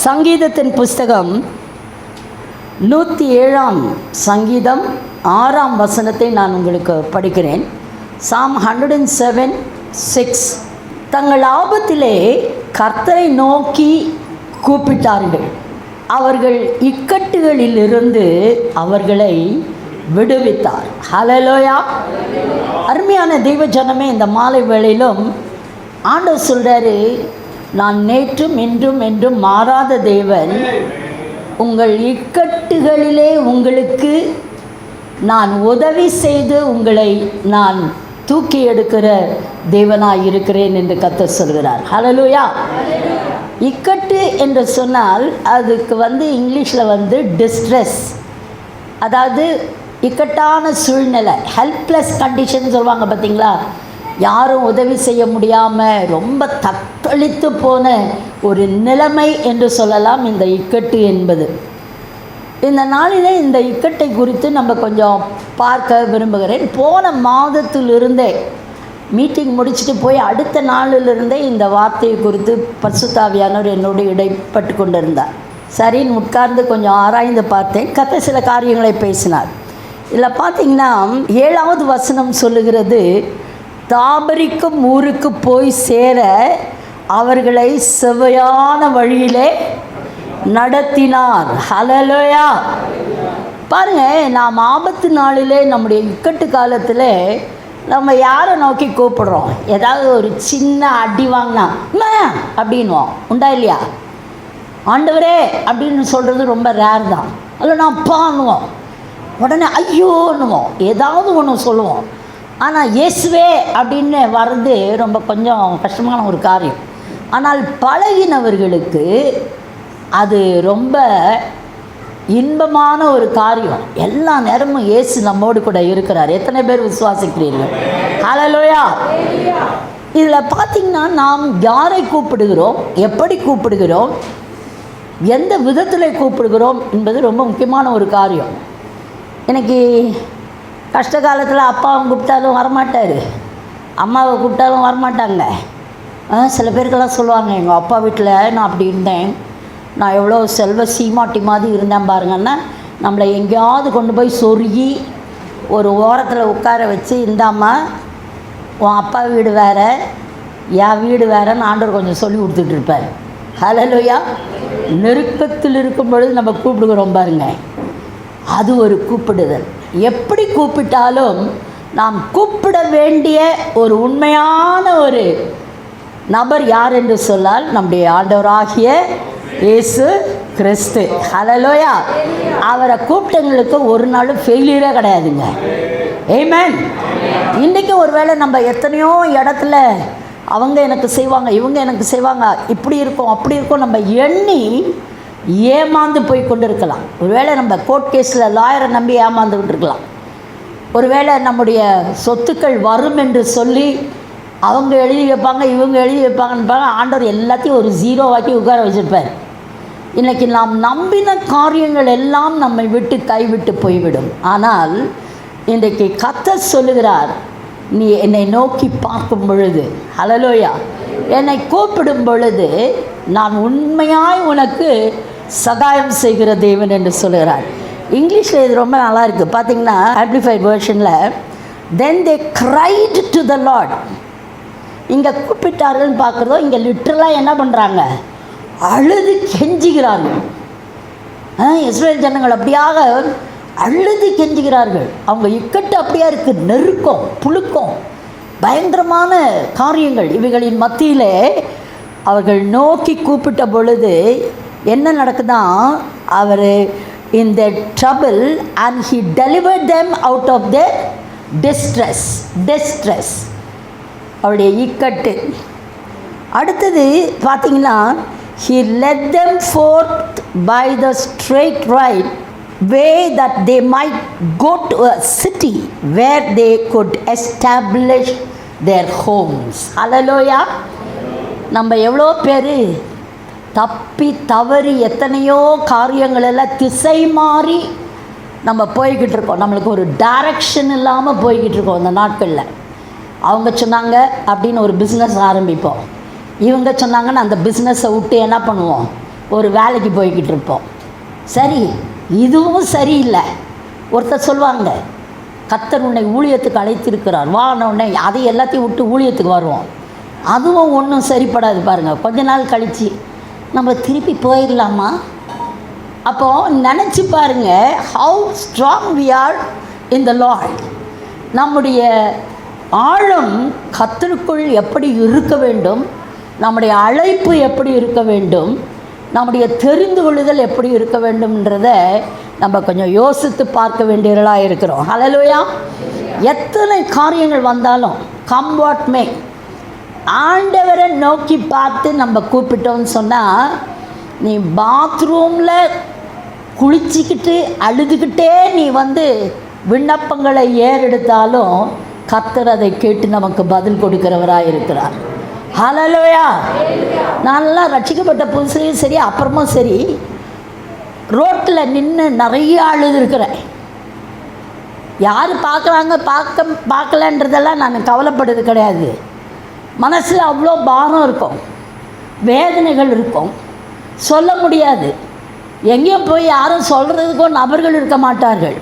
சங்கீதத்தின் புஸ்தகம் 107 சங்கீதம் 6 நான் உங்களுக்கு படிக்கிறேன். Psalm 107:6. தங்கள் ஆபத்திலே கர்த்தரை நோக்கி கூப்பிட்டார்கள், அவர்கள் இக்கட்டுகளிலிருந்து அவர்களை விடுவித்தார். ஹல்லேலூயா. அருமையான தெய்வ ஜனமே, இந்த மாலை வேளையிலும் ஆண்டவர் சொல்கிறாரு, நான் நேற்றும் இன்றும் என்றும் மாறாத தேவன். உங்கள் இக்கட்டுகளிலே உங்களுக்கு நான் உதவி செய்து உங்களை நான் தூக்கி எடுக்கிற தேவனாய் இருக்கிறேன் என்று கர்த்தர் சொல்கிறார். ஹல்லேலூயா. இக்கட்டு என்று சொன்னால் அதுக்கு இங்கிலீஷில் டிஸ்ட்ரெஸ், அதாவது இக்கட்டான சூழ்நிலை, ஹெல்ப்லெஸ் கண்டிஷன் சொல்லுவாங்க பார்த்தீங்களா. யாரும் உதவி செய்ய முடியாமல் ரொம்ப தத்தளித்து போன ஒரு நிலைமை என்று சொல்லலாம் இந்த இக்கட்டு என்பது. இந்த நாளிலே இந்த இக்கட்டை குறித்து நம்ம கொஞ்சம் பார்க்க விரும்புகிறேன். போன மாதத்திலிருந்தே மீட்டிங் முடிச்சுட்டு போய் அடுத்த நாளிலிருந்தே இந்த வார்த்தையை குறித்து பரிசுத்த ஆவியானவர் என்னோடு இடைப்பட்டு கொண்டிருந்தார். சரின்னு உட்கார்ந்து கொஞ்சம் ஆராய்ந்து பார்த்தேன். கர்த்தர் சில காரியங்களை பேசினார். இதில் பார்த்தீங்கன்னா 7வது வசனம் சொல்லுகிறது, தாபரிக்கும் ஊருக்கு போய் சேர அவர்களை செவ்வையான வழியிலே நடத்தினார். ஹல்லேலூயா. பாருங்க, நாம் ஆபத்து நாளிலே, நம்முடைய இக்கட்டு காலத்தில் நம்ம யாரை நோக்கி கூப்பிடுறோம்? ஏதாவது ஒரு சின்ன அடி வாங்கினா அப்படின்வோம், உண்டா இல்லையா? ஆண்டவரே அப்படின்னு சொல்கிறது ரொம்ப ரேர் தான். அதில் நான் அப்பான்னுவோம், உடனே ஐயோன்னுவோம், ஏதாவது ஒன்று சொல்லுவோம். ஆனால் இயேசுவே அப்படின்னு வர்றது ரொம்ப கொஞ்சம் கஷ்டமான ஒரு காரியம். ஆனால் பழகினவர்களுக்கு அது ரொம்ப இன்பமான ஒரு காரியம். எல்லா நேரமும் இயேசு நம்மோடு கூட இருக்கிறார். எத்தனை பேர் விசுவாசிக்கிறீர்கள்? ஹல்லேலூயா. இதில் பார்த்திங்கன்னா நாம் யாரை கூப்பிடுகிறோம், எப்படி கூப்பிடுகிறோம், எந்த விதத்தில் கூப்பிடுகிறோம் என்பது ரொம்ப முக்கியமான ஒரு காரியம். எனக்கு கஷ்ட காலத்தில் அப்பாவை கூப்பிட்டாலும் வரமாட்டார், அம்மாவை கூப்பிட்டாலும் வரமாட்டாங்க. சில பேருக்கெல்லாம் சொல்லுவாங்க, எங்கள் அப்பா வீட்டில் நான் அப்படி இருந்தேன், நான் எவ்வளோ செல்வ சீமாட்டி மாதிரி இருந்தேன் பாருங்கன்னா, நம்மளை எங்கேயாவது கொண்டு போய் சொருகி ஒரு ஓரத்தில் உட்கார வச்சு, இந்தாம்மா உன் அப்பா வீடு வேறு என் வீடு வேறுன்னு ஆண்டவர் கொஞ்சம் சொல்லி கொடுத்துட்ருப்பார். ஹல்லேலூயா. நெருக்கத்தில் இருக்கும் பொழுது நம்ம கூப்பிடுகிறோம் பாருங்க, அது ஒரு கூப்பிடுதல். எப்படி கூப்பிட்டாலும் நாம் கூப்பிட வேண்டிய ஒரு உண்மையான ஒரு நபர் யார் என்று சொன்னால் நம்முடைய ஆண்டவராகிய இயேசு கிறிஸ்து. ஹல்லேலூயா. அவரை கூப்பிட்டவங்களுக்கு ஒரு நாளும் ஃபெயிலியரே கிடையாதுங்க. ஆமென். இன்றைக்கி ஒருவேளை நம்ம எத்தனையோ இடத்துல அவங்க எனக்கு செய்வாங்க, இவங்க எனக்கு செய்வாங்க, இப்படி இருக்கும் அப்படி இருக்கும் நம்ம எண்ணி ஏமாந்து போய் கொண்டு இருக்கலாம். ஒருவேளை நம்ம கோர்ட் கேஸில் லாயரை நம்பி ஏமாந்துக்கிட்டு இருக்கலாம். ஒருவேளை நம்முடைய சொத்துக்கள் வரும் என்று சொல்லி அவங்க எழுதி வைப்பாங்க, இவங்க எழுதி வைப்பாங்கன்னு ஆண்டவர் எல்லாத்தையும் ஒரு ஜீரோவாக்கி உட்கார வச்சுருப்பார். இன்றைக்கி நாம் நம்பின காரியங்கள் எல்லாம் நம்மை விட்டு கைவிட்டு போய்விடும். ஆனால் இன்றைக்கு கர்த்தர் சொல்லுகிறார், நீ என்னை நோக்கி பார்க்கும் பொழுது, ஹல்லேலூயா, என்னை கூப்பிடும் பொழுது நான் உண்மையாய் உனக்கு சகாயம் செய்கிற தேவன் என்று சொல்கிறார். இங்கிலீஷில் இது ரொம்ப நல்லா இருக்குது. பார்த்தீங்கன்னா ஆம்பிளிஃபைட் வெர்ஷனில், then they cried to the Lord. இங்கே கூப்பிட்டார்கள்னு பார்க்குறதோ, இங்கே லிட்ரலாக என்ன பண்ணுறாங்க, அழுது கெஞ்சுகிறார்கள். இஸ்ரேல் ஜனங்கள் அப்படியாக அழுது கெஞ்சுகிறார்கள். அவங்க இக்கட்டு அப்படியே இருக்குது, நெருக்கம், புழுக்கம், பயங்கரமான காரியங்கள். இவைகளின் மத்தியிலே அவர்கள் நோக்கி கூப்பிட்ட பொழுது என்ன நடக்குதான், அவர் in their trouble and he delivered them out of their distress. அவருடைய இக்கட்டு. அடுத்தது பார்த்தீங்கன்னா, he led them forth by the straight right way that they might go to a city where they could establish their homes. Hallelujah. நம்ம எவ்வளோ பேர் தப்பி தவறி எத்தனையோ காரியங்கள் எல்லாம் திசை மாறி நம்ம போய்கிட்டு இருக்கோம். நம்மளுக்கு ஒரு டைரக்ஷன் இல்லாமல் போய்கிட்டு இருக்கோம். அந்த நாட்களில் அவங்க சொன்னாங்க அப்படின்னு ஒரு பிஸ்னஸ் ஆரம்பிப்போம். இவங்க சொன்னாங்கன்னு அந்த பிஸ்னஸை விட்டு என்ன பண்ணுவோம், ஒரு வேலைக்கு போய்கிட்டு இருப்போம். சரி, இதுவும் சரியில்லை. ஒருத்தர் சொல்லுவாங்க, கர்த்தர் உன்னை ஊழியத்துக்கு அழைத்திருக்கிறார், உடனே அதை எல்லாத்தையும் விட்டு ஊழியத்துக்கு வருவோம். அதுவும் ஒன்றும் சரிப்படாது. பாருங்கள், கொஞ்ச நாள் கழித்து நம்ம திருப்பி போயிடலாமா? அப்போது நினச்சி பாருங்கள், how strong we are in the Lord. நம்முடைய ஆழம் கர்த்தருக்குள் எப்படி இருக்க வேண்டும், நம்முடைய அழைப்பு எப்படி இருக்க வேண்டும், நம்முடைய தெரிந்து கொள்ளுதல் எப்படி இருக்க வேண்டும்ன்றதை நம்ம கொஞ்சம் யோசித்து பார்க்க வேண்டியவர்களாக இருக்கிறோம். ஹல்லேலூயா. எத்தனை காரியங்கள் வந்தாலும் கம் வாட் மே, ஆண்டவரை நோக்கி பார்த்து நம்ம கூப்பிட்டோம்னு சொன்னால், நீ பாத்ரூமில் குளிச்சிக்கிட்டு அழுதுகிட்டே நீ விண்ணப்பங்களை ஏறெடுத்தாலும் கர்த்தர் அதை கேட்டு நமக்கு பதில் கொடுக்கிறவராக இருக்கிறார். ஹல்லேலூயா. நான்லாம் ரட்சிக்கப்பட்ட புதுசுலையும் சரி, அப்புறமும் சரி, ரோட்டில் நின்று நிறைய அழுதுருக்கிறேன். யார் பார்க்குறாங்க பார்க்கலன்றதெல்லாம் நான் கவலைப்படுறது கிடையாது. மனசில் அவ்வளோ பாரம் இருக்கும், வேதனைகள் இருக்கும், சொல்ல முடியாது. எங்கேயும் போய் யாரும் சொல்கிறதுக்கோ நபர்கள் இருக்க மாட்டார்கள்.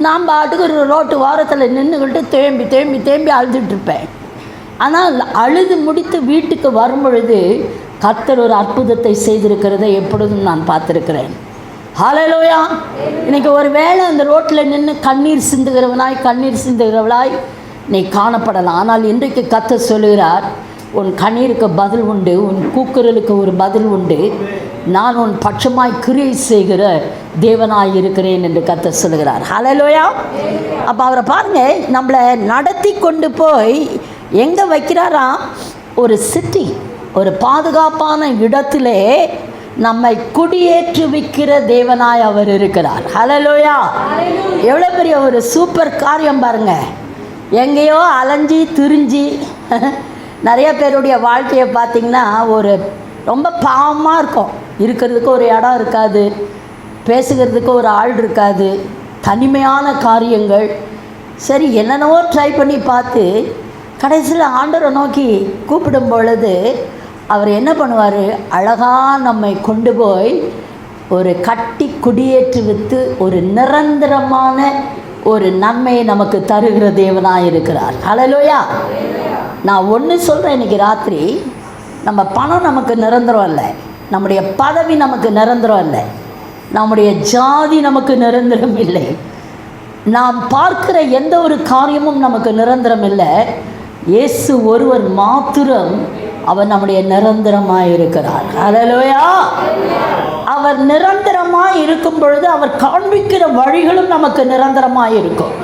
நான் பாட்டுக்கு ஒரு ரோட்டு வாரத்தில் நின்றுக்கிட்டு தேம்பி தேம்பி தேம்பி அழுதுட்டுருப்பேன். ஆனால் அழுது முடித்து வீட்டுக்கு வரும் பொழுது கர்த்தர் ஒரு அற்புதத்தை செய்திருக்கிறதை எப்பொழுதும் நான் பார்த்துருக்கிறேன். ஹல்லேலூயா. இன்றைக்கி ஒரு வேளை அந்த ரோட்டில் நின்று கண்ணீர் சிந்துகிறவளாய் நீ காணப்படலாம். ஆனால் இன்றைக்கு கர்த்தர் சொல்லுகிறார், உன் கண்ணீருக்கு பதில் உண்டு, உன் கூக்குரலுக்கு ஒரு பதில் உண்டு, நான் உன் பட்சமாய் கிரியை செய்கிற தேவனாய் இருக்கிறேன் என்று கர்த்தர் சொல்லுகிறார். ஹல்லேலூயா. அப்போ அவரை பாருங்கள், நம்மளை நடத்தி கொண்டு போய் எங்கே வைக்கிறாரா? ஒரு சிட்டி, ஒரு பாதுகாப்பான இடத்திலே நம்மை குடியேற்றுவிக்கிற தேவனாய் அவர் இருக்கிறார். ஹல்லேலூயா. எவ்வளோ பெரிய ஒரு சூப்பர் காரியம் பாருங்கள். எங்கேயோ அலைஞ்சி திரிஞ்சு நிறைய பேருடைய வாழ்க்கையை பார்த்திங்கன்னா ஒரு ரொம்ப பாவமாக இருக்கும். இருக்கிறதுக்கு ஒரு இடம் இருக்காது, பேசுகிறதுக்கு ஒரு ஆள் இருக்காது, தனிமையான காரியங்கள். சரி, என்னென்னவோ ட்ரை பண்ணி பார்த்து கடைசியில் ஆண்டவரை நோக்கி கூப்பிடும் பொழுது அவர் என்ன பண்ணுவார்? அழகாக நம்மை கொண்டு போய் ஒரு கட்டி குடியேற்றுவித்து ஒரு நிரந்தரமான ஒரு நன்மையை நமக்கு தருகிற தேவனாக இருக்கிறார். ஹல்லேலூயா. நான் ஒன்று சொல்கிறேன், இன்றைக்கி ராத்திரி நம்ம பணம் நமக்கு நிரந்தரம் இல்லை, நம்முடைய பதவி நமக்கு நிரந்தரம் இல்லை, நம்முடைய ஜாதி நமக்கு நிரந்தரம் இல்லை, நாம் பார்க்கிற எந்த ஒரு காரியமும் நமக்கு நிரந்தரம் இல்லை. இயேசு ஒருவர் மாத்திரம் அவர் நம்முடைய நிரந்தரமாக இருக்கிறார். ஹல்லேலூயா. அவர் நிரந்தரமாக இருக்கும் பொழுது அவர் காண்பிக்கிற வழிகளும் நமக்கு நிரந்தரமாக இருக்கும்.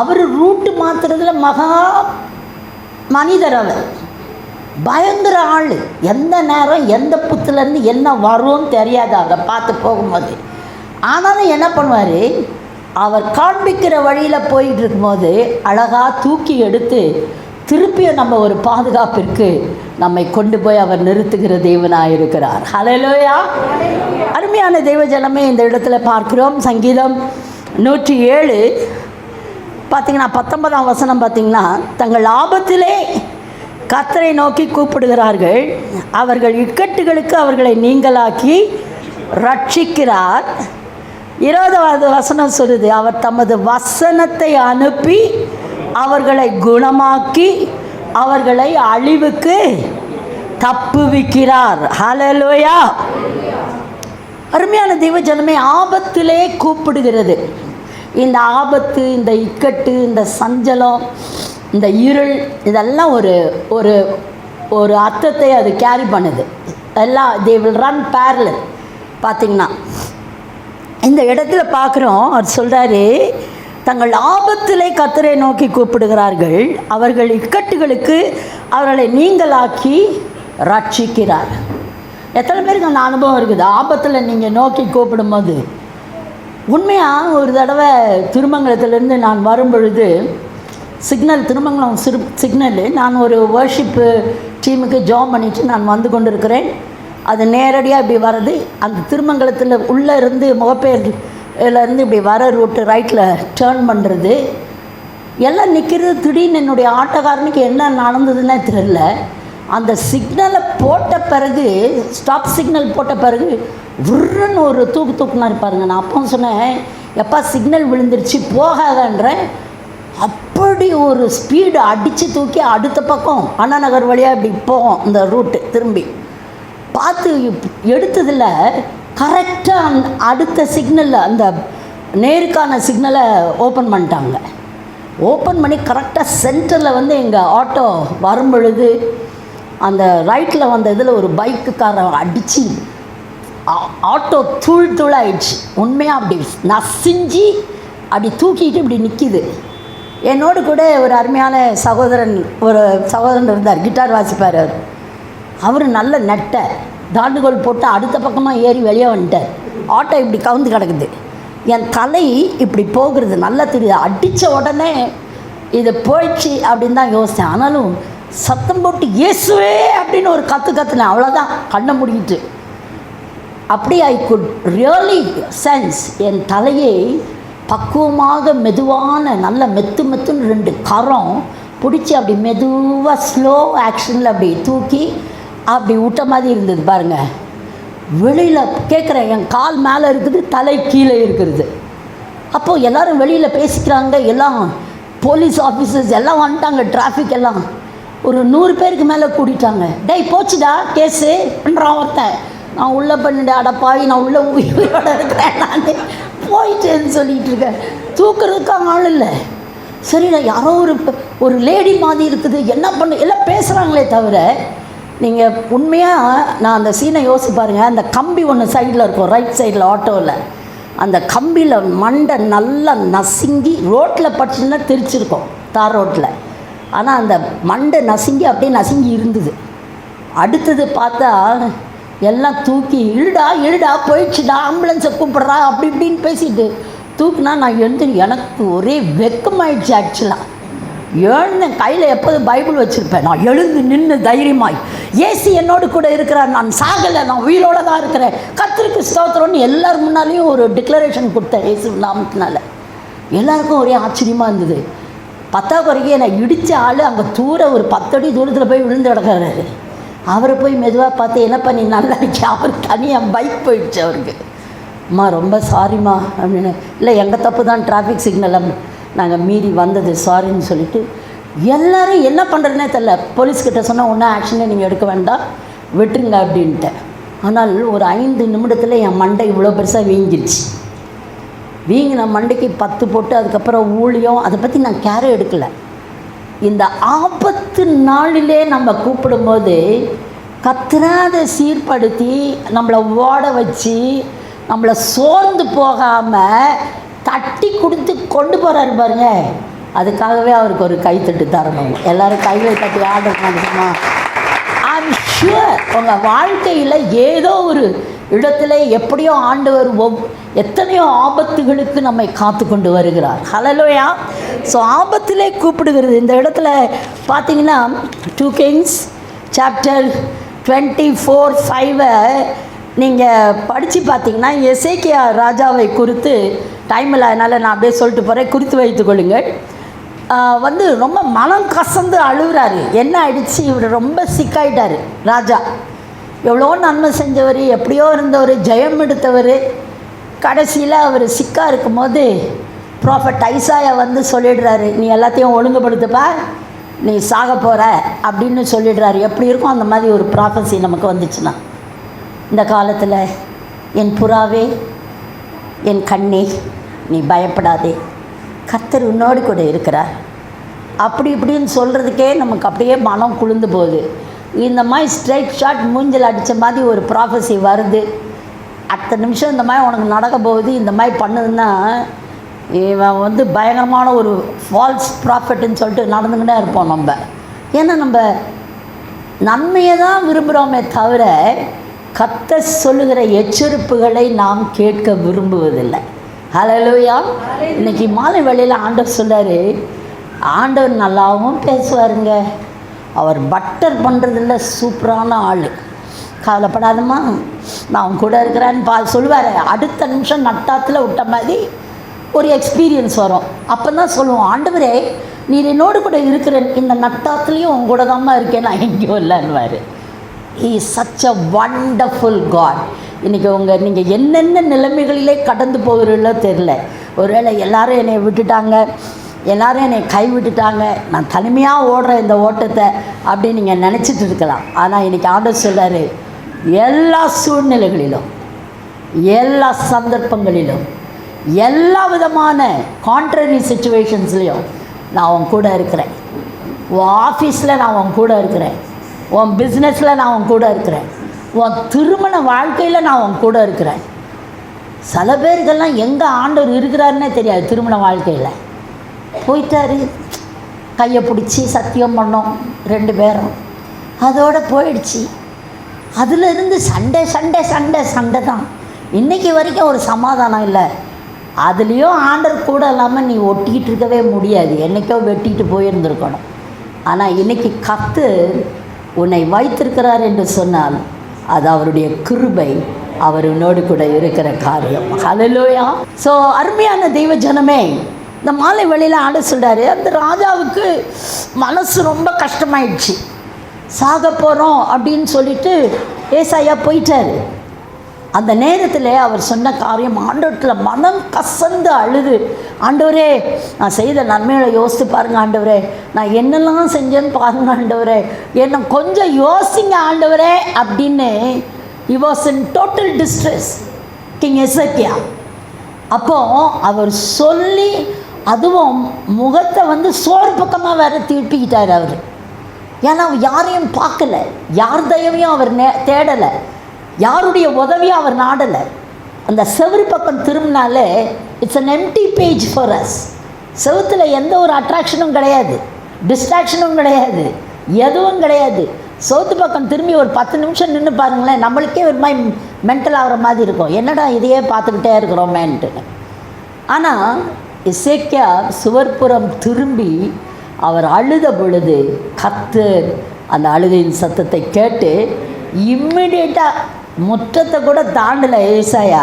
அவர் ரூட்டு மாற்றுறதுல மகா மனிதர், அவர் பயங்கர ஆள். எந்த நேரம் எந்த புத்துலேருந்து என்ன வரும்னு தெரியாது அதை பார்த்து போகும்போது. ஆனாலும் என்ன பண்ணுவார்? அவர் காண்பிக்கிற வழியில் போயிட்டு இருக்கும்போது அழகாக தூக்கி எடுத்து திருப்பியும் நம்ம ஒரு பாதுகாப்பிற்கு நம்மை கொண்டு போய் அவர் நிறுத்துகிற தேவனாக இருக்கிறார். ஹல்லேலூயா. அருமையான தெய்வ ஜனமே, இந்த இடத்துல பார்க்கிறோம். சங்கீதம் 107 பார்த்திங்கன்னா 19ஆம் வசனம் பார்த்திங்கன்னா, தங்கள் ஆபத்திலே கர்த்தரை நோக்கி கூப்பிடுகிறார்கள், அவர்கள் இக்கட்டுகளுக்கு அவர்களை நீங்களாக்கி ரட்சிக்கிறார். 20வது வசனம் சொல்லுது, அவர் தமது வசனத்தை அனுப்பி அவர்களை குணமாக்கி அவர்களை அழிவுக்கு தப்புவிக்கிறார். ஹல்லேலூயா. அருமையான தெய்வ ஜனமே, ஆபத்திலே கூப்பிடுகிறது. இந்த ஆபத்து, இந்த இக்கட்டு, இந்த சஞ்சலம், இந்த இருள், இதெல்லாம் ஒரு ஒரு ஒரு அர்த்தத்தை அது கேரி பண்ணுது. எல்லாம் தே வில் ரன் பேரலல். பார்த்திங்கன்னா இந்த இடத்துல பார்க்குறோம், அவர் சொல்கிறாரு, தங்கள் ஆபத்திலே கர்த்தரை நோக்கி கூப்பிடுகிறார்கள், அவர்கள் இக்கட்டுகளுக்கு அவர்களை நீங்களாக்கி ரட்சிக்கிறார். எத்தனை பேருக்கு அந்த அனுபவம் இருக்குது? ஆபத்தில் நீங்கள் நோக்கி கூப்பிடும்போது. உண்மையாக ஒரு தடவை திருமங்கலத்திலேருந்து நான் வரும் பொழுது சிக்னல், திருமங்கலம் சிக்னலு, நான் ஒரு வர்ஷிப்பு டீமுக்கு ஜாப் பண்ணிவிட்டு நான் வந்து கொண்டு இருக்கிறேன். அது நேரடியாக இப்படி வர்றது, அந்த திருமங்கலத்தில் உள்ளே இருந்து முகப்பேர்லேருந்து இப்படி வர ரூட்டு ரைட்டில் டேர்ன் பண்ணுறது எல்லாம் நிற்கிறது. திடீர்னு என்னுடைய ஆட்டோக்காரனுக்கு என்ன நடந்ததுன்னே தெரியல. அந்த சிக்னலை போட்ட பிறகு, ஸ்டாப் சிக்னல் போட்ட பிறகு விருன்னு ஒரு தூக்குனாரு பாருங்க. நான் அப்போ சொன்னேன், எப்பா சிக்னல் விழுந்துருச்சு போகாதன்றேன். அப்படி ஒரு ஸ்பீடு அடித்து தூக்கி அடுத்த பக்கம் அண்ணா நகர் வழியாக இப்படி போகும் இந்த ரூட்டு. திரும்பி பார்த்து எடுத்ததில் கரெக்டாக அடுத்த சிக்னலில் அந்த நேருக்கான சிக்னலை ஓப்பன் பண்ணிட்டாங்க. ஓப்பன் பண்ணி கரெக்டாக சென்டரில் வந்து எங்கள் ஆட்டோ வரும் பொழுது அந்த ரைட்டில் வந்த இதில் ஒரு பைக்குக்காரன் அடித்து ஆட்டோ தூள் ஆயிடுச்சு. உண்மையாக அப்படி நசிஞ்சு அப்படி தூக்கிட்டு இப்படி நிற்கிது. என்னோடு கூட ஒரு அருமையான சகோதரன் இருந்தார், கிட்டார் வாசிப்பார். அவர் நல்ல நெட்டை தாண்டுகோல் போட்டு அடுத்த பக்கமாக ஏறி வெளியே வந்துட்டார். ஆட்டோ இப்படி கவுந்து கிடக்குது. என் தலை இப்படி போகிறது நல்லா தெரியுது. அடித்த உடனே இது போயிடுச்சு அப்படின்னு தான் யோசித்தேன். ஆனாலும் சத்தம் போட்டு இயேசுவே அப்படின்னு ஒரு கத்துனேன். அவ்வளோதான், கண்ணை முடிக்கிட்டு. அப்படி ஐ குட் ரியலி சென்ஸ் என் தலையை பக்குவமாக மெதுவான நல்ல மெத்துன்னு 2 கரம் பிடிச்சி அப்படி மெதுவாக ஸ்லோ ஆக்ஷனில் அப்படி தூக்கி அப்படி விட்ட மாதிரி இருந்தது பாருங்கள். வெளியில் கேட்குறேன், என் கால் மேலே இருக்குது, தலை கீழே இருக்கிறது. அப்போது எல்லோரும் வெளியில் பேசிக்கிறாங்க. எல்லாம் போலீஸ் ஆஃபீஸர்ஸ் எல்லாம் வந்துட்டாங்க. டிராஃபிக் எல்லாம் ஒரு 100 பேருக்கு மேலே கூட்டிட்டாங்க. டேய் போச்சுடா கேஸு பண்ணுறான் ஒருத்தன். நான் உள்ளே பண்ணிட்டேன், அடப்பாவி நான் உள்ளே உயிரோட இருக்கிறேன், நான் போயிட்டேன்னு சொல்லிகிட்டு இருக்கேன். தூக்குறதுக்காக ஆள் இல்லை. சரி, நான் யாரோ ஒரு லேடி மாதிரி இருக்குது, என்ன பண்ண எல்லாம் பேசுகிறாங்களே தவிர, நீங்கள் உண்மையாக நான் அந்த சீனை யோசிச்சு பாருங்கள். அந்த கம்பி ஒன்று சைடில் இருக்கும், ரைட் சைடில் ஆட்டோவில். அந்த கம்பியில் மண்டை நல்லா நசுங்கி ரோட்டில் பட்டுச்சுன்னா தெரிச்சிருக்கோம், தார் ரோட்டில். ஆனால் அந்த மண்டை நசுங்கி அப்படியே நசுங்கி இருந்தது. அடுத்தது பார்த்தா எல்லாம் தூக்கி இழுடா போயிடுச்சுடா, ஆம்புலன்ஸை கூப்பிட்றா அப்படி இப்படின்னு பேசிட்டு தூக்குனா நான் எனக்கு ஒரே வெக்கமாயிடுச்சு. ஆக்சுவலாக எழுந்தேன். கையில் எப்போதும் பைபிள் வச்சுருப்பேன். நான் எழுந்து நின்று தைரியமாய், ஏசு என்னோடு கூட இருக்கிறார், நான் சாகலை, நான் உயிரோடு தான் இருக்கிறேன், கர்த்தருக்கு ஸ்தோத்திரம்னு எல்லார் முன்னாலேயும் ஒரு டிக்ளரேஷன் கொடுத்தேன் இயேசு நாமத்தினால. எல்லாருக்கும் ஒரே ஆச்சரியமாக இருந்தது. 10 வரைக்கும் என்னை இடித்த ஆள் அங்கே ஒரு 10 அடி தூரத்தில் போய் விழுந்து கிடக்கிறாரு. அவரை போய் மெதுவாக பார்த்து, என்ன பண்ணி நல்லா இருக்கு, அவர் தனியாக பைக் போயிடுச்சு அவருக்கு. அம்மா ரொம்ப சாரிம்மா அப்படின்னு. இல்லை எங்கள் தப்பு தான், டிராஃபிக் சிக்னலை நாங்கள் மீறி வந்தது, சாரின்னு சொல்லிவிட்டு எல்லோரும் என்ன பண்ணுறதுனே தெரில. போலீஸ்கிட்ட சொன்னால் ஒன்றும் ஆக்ஷனே நீங்கள் எடுக்க வேண்டாம், விட்டுருங்க அப்படின்ட்டேன். ஆனால் ஒரு 5 நிமிடத்தில் என் மண்டை இவ்வளோ பெருசாக வீங்கிருச்சு. வீங்கின மண்டைக்கு 10 போட்டு அதுக்கப்புறம் ஊழியம், அதை பற்றி நான் கேரே எடுக்கலை. இந்த ஆபத்து நாளிலே நம்ம கூப்பிடும்போது கர்த்தராத சீர்படுத்தி நம்மளை ஓட வச்சு நம்மளை சோர்ந்து போகாமல் தட்டி கொடுத்து கொண்டு போகிறாரு பாருங்க. அதுக்காகவே அவருக்கு ஒரு கைத்தட்டு தரணும். எல்லோரும் கைகளை தட்டி ஆர்டர் பண்ணுமா. ஐம் ஷுவர் உங்கள் வாழ்க்கையில் ஏதோ ஒரு இடத்துல எப்படியோ ஆண்டவர் எத்தனையோ ஆபத்துகளுக்கு நம்மை காத்து கொண்டு வருகிறார். ஹல்லேலூயா. ஸோ ஆபத்திலே கூப்பிடுகிறது. இந்த இடத்துல பார்த்தீங்கன்னா 2 Kings சாப்டர் 24:5 நீங்கள் படித்து பார்த்தீங்கன்னா எசேக்கியா ராஜாவை குறித்து டைம் இல்லை, அதனால் நான் அப்படியே சொல்லிட்டு போகிறேன், குறித்து வைத்து கொள்ளுங்கள். ரொம்ப மனம் கசந்து அழுகிறாரு. என்ன ஆயிடுச்சு, இவர் ரொம்ப சிக்காயிட்டார் ராஜா. எவ்வளோ நன்மை செஞ்சவர், எப்படியோ இருந்தவர், ஜெயம் எடுத்தவர். கடைசியில் அவர் சிக்காக இருக்கும்போது ப்ராஃபட் ஐசாயா வந்து சொல்லிடுறாரு, நீ எல்லாத்தையும் ஒழுங்குபடுத்தப்பா, நீ சாக போகிற அப்படின்னு சொல்லிடுறாரு. எப்படி இருக்கும் அந்த மாதிரி ஒரு ப்ராஃபஸி நமக்கு வந்துச்சுன்னா இந்த காலத்தில், என் புறாவே, என் கண்ணே, நீ பயப்படாதே, கர்த்தர் உன்னோடு கூட இருக்கிறார் அப்படி இப்படின்னு சொல்கிறதுக்கே நமக்கு அப்படியே மனம் குளிர்ந்து போகுது. இந்த மாதிரி ஸ்ட்ரைட் ஷாட் மூஞ்சில் அடித்த மாதிரி ஒரு ப்ராஃபஸி வருது. அடுத்த நிமிஷம் இந்த மாதிரி உனக்கு நடக்க போகுது, இந்த மாதிரி பண்ணுதுன்னா இவன் பயங்கரமான ஒரு ஃபால்ஸ் ப்ராஃபட்டுன்னு சொல்லிட்டு நடந்துக்கிட்டே இருப்போம் நம்ம. ஏன்னா நம்ம நன்மையை தான் விரும்புகிறோமே தவிர கர்த்தர் சொல்லுகிற எச்சரிப்புகளை நாம் கேட்க விரும்புவதில்லை. ஹல்லேலூயா. இன்றைக்கி மாலை வேளையில் ஆண்டவர் சொல்கிறார், ஆண்டவர் நல்லாவும் பேசுவாருங்க, அவர் பட்டர் பண்ணுறதில்ல, சூப்பரான ஆள், கவலைப்படாதம்மா நான் அவன் கூட இருக்கிறேன்னு சொல்லுவார். அடுத்த நிமிஷம் நட்டாத்தில் விட்ட மாதிரி ஒரு எக்ஸ்பீரியன்ஸ் வரும். அப்போ தான் சொல்லுவோம், ஆண்டவரே நீர் என்னோடு கூட இருக்கிற இந்த நட்டாத்துலேயும் உங்க கூட தான்மா இருக்கேன், நான் எங்கேயும் இல்லைன்னுவார். He is such a wonderful God. இன்றைக்கி நீங்கள் என்னென்ன நிலைமைகளிலே கடந்து போகிறீங்களோ தெரில. ஒருவேளை எல்லாரும் என்னை விட்டுட்டாங்க, எல்லாரும் என்னை கைவிட்டுட்டாங்க, நான் தனிமையாக ஓடுற இந்த ஓட்டத்தை அப்படின்னு நீங்கள் நினச்சிட்டு இருக்கலாம். ஆனால் இன்றைக்கி ஆண்டவர் சொல்கிறாரு, எல்லா சூழ்நிலைகளிலும், எல்லா சந்தர்ப்பங்களிலும், எல்லா விதமான கான்ட்ரரி சிச்சுவேஷன்ஸ்லேயும் நான் உன் கூட இருக்கிறேன். உன் ஆஃபீஸில் நான் உன் கூட இருக்கிறேன், உன் பிஸ்னஸில் நான் உன் கூட இருக்கிறேன், உன் திருமண வாழ்க்கையில் நான் உன் கூட இருக்கிறேன். சில பேருக்கெல்லாம் எங்கே ஆண்டவர் இருக்கிறாருன்னே தெரியாது. திருமண வாழ்க்கையில் போயிட்டாரு, கையை பிடிச்சி சத்தியம் பண்ணோம் 2 பேரும், அதோடு போயிடுச்சு. அதிலிருந்து சண்டை சண்டை சண்டை சண்டை தான். இன்றைக்கி வரைக்கும் ஒரு சமாதானம் இல்லை. அதுலேயும் ஆண்டவர் கூட இல்லாமல் நீ ஒட்டிக்கிட்டு இருக்கவே முடியாது. என்றைக்கோ வெட்டிட்டு போயிருந்துருக்கணும். ஆனால் இன்றைக்கி கர்த்தர் உன்னை வைத்திருக்கிறார் என்று சொன்னால் அது அவருடைய கிருபை, அவர் உன்னோடு கூட இருக்கிற காரியம். ஹல்லேலூயா. ஸோ அருமையான தெய்வ ஜனமே, இந்த மாலை வேளையில் ஆண்டவர் சொல்கிறாரு, அந்த ராஜாவுக்கு மனசு ரொம்ப கஷ்டமாயிடுச்சு. சாக போகிறோம் அப்படின்னு சொல்லிட்டு ஏசாயா போயிட்டார். அந்த நேரத்தில் அவர் சொன்ன காரியம், ஆண்டவரத்தில் மனம் கசந்து அழுது, ஆண்டவரே நான் செய்த நன்மைகளை யோசித்து பாருங்கள் ஆண்டவரே, நான் என்னெல்லாம் செஞ்சேன்னு பாருங்கள் ஆண்டவரே, என்னை கொஞ்சம் யோசிங்க ஆண்டவரே அப்படின்னு. he was in total distress, king Hezekiah. அப்போது அவர் சொல்லி, அதுவும் முகத்தை சோறு பக்கமாக வேறு திருப்பிக்கிட்டார் அவர். ஏன்னா யாரையும் பார்க்கல, யார் தயவையும் அவர் தேடலை, யாருடைய உதவியும் அவர் நாடலை. அந்த செவுறு பக்கம் திரும்பினாலே it's an empty page for us. செவுத்தில் எந்த ஒரு அட்ராக்ஷனும் கிடையாது, டிஸ்ட்ராக்ஷனும் கிடையாது, எதுவும் கிடையாது. செவுத்து பக்கம் திரும்பி ஒரு 10 நிமிஷம் நின்று பாருங்களேன், நம்மளுக்கே ஒரு மாதிரி மென்டல் ஆகிற மாதிரி இருக்கும், என்னடா இதையே பார்த்துக்கிட்டே இருக்கிறோமேன்ட்டு. ஆனால் எசேக்கியா சுவர்புறம் திரும்பி அவர் அழுத பொழுது கர்த்தர் அந்த அழுகையின் சத்தத்தை கேட்டு இம்மிடியேட்டாக முற்றத்தை கூட தாண்டலை. ஏசாயா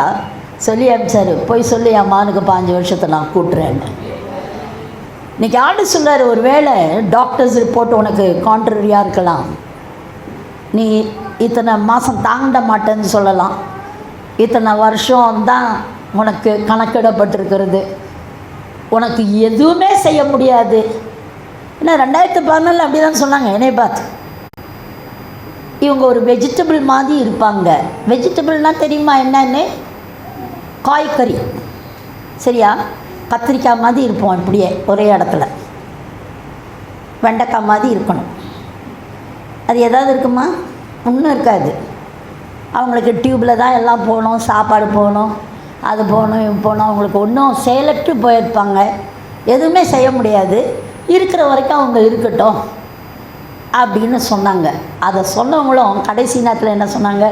சொல்லி அனுப்பிச்சாரு, போய் சொல்லி என் மகனுக்கு 5 வருஷத்தை நான் கூட்டுறேன்னு. இன்றைக்கி ஆண்டு சொல்கிறார், ஒரு வேளை டாக்டர்ஸ் ரிப்போர்ட் உனக்கு கான்ட்ரரியாக இருக்கலாம், நீ இத்தனை மாதம் தாண்ட மாட்டேன்னு சொல்லலாம், இத்தனை வருஷம் தான் உனக்கு கணக்கிடப்பட்டிருக்கிறது, உனக்கு எதுவுமே செய்ய முடியாது. ஏன்னா 2014 அப்படி தான் சொன்னாங்க என்னை பார்த்து. இவங்க ஒரு வெஜிடபிள் மாதிரி இருப்பாங்க. வெஜிடபிள்னால் தெரியுமா என்னன்னு? காய்கறி, சரியா? கத்திரிக்காய் மாதிரி இருப்போம், இப்படியே ஒரே இடத்துல. வெண்டைக்காய் மாதிரி இருக்கணும். அது ஏதாவது இருக்குமா? ஒன்றும் இருக்காது. அவங்களுக்கு டியூப்பில் தான் எல்லாம் போகணும், சாப்பாடு போகணும், அது போகணும், இது போகணும். அவங்களுக்கு ஒன்றும் செயலற்று போயிருப்பாங்க, எதுவுமே செய்ய முடியாது. இருக்கிற வரைக்கும் அவங்க இருக்கட்டும் அப்படின்னு சொன்னாங்க. அதை சொன்னவங்களும் கடைசி நேரத்தில் என்ன சொன்னாங்க,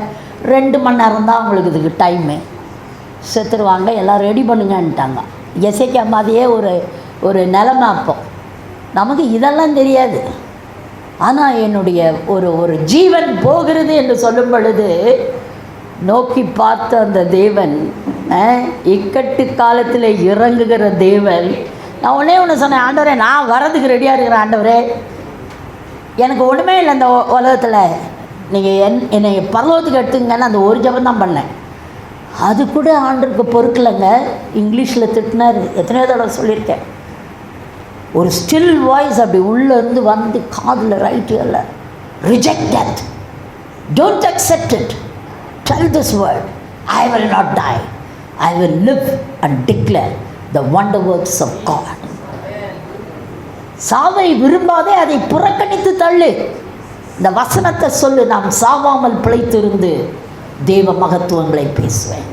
2 மணி நேரம் தான் அவங்களுக்கு இதுக்கு டைமு, செத்துருவாங்க, எல்லாம் ரெடி பண்ணுங்கன்ட்டாங்க. எசேக்கியா மாதிரியே ஒரு நிலைமை. அப்போ நமக்கு இதெல்லாம் தெரியாது. ஆனால் என்னுடைய ஒரு ஜீவன் போகிறது என்று சொல்லும் பொழுது நோக்கி பார்த்த அந்த தேவன், இக்கட்டு காலத்தில் இறங்குகிற தேவன். நான் ஒன்று சொன்னேன், ஆண்டவரே நான் வர்றதுக்கு ரெடியாக இருக்கிறேன் ஆண்டவரே, எனக்கு ஒன்றுமே இல்லை இந்த உலகத்தில், நீங்கள் என்னை பரலோகத்துக்கு எடுத்துங்கன்னு அந்த ஒரு ஜபம் தான் பண்ணேன். அது கூட ஆண்டருக்கு பொறுக்கலைங்க. இங்கிலீஷில் திட்டினார், எத்தனையோ தடவை சொல்லியிருக்கேன். ஒரு ஸ்டில் வாய்ஸ் அப்படி உள்ளேருந்து வந்து காதில் ரைட்டு இல்லை, reject that, don't accept it, tell this word, I will not die, I will live and declare the wonder works of God. சாவை விரும்பாதே, அதை புறக்கணித்து தள்ளு. இந்த வசனத்தை சொல்லு, நாம் சாவாமல் பிழைத்திருந்து தேவ மகத்துவங்களை பேசுவேன்.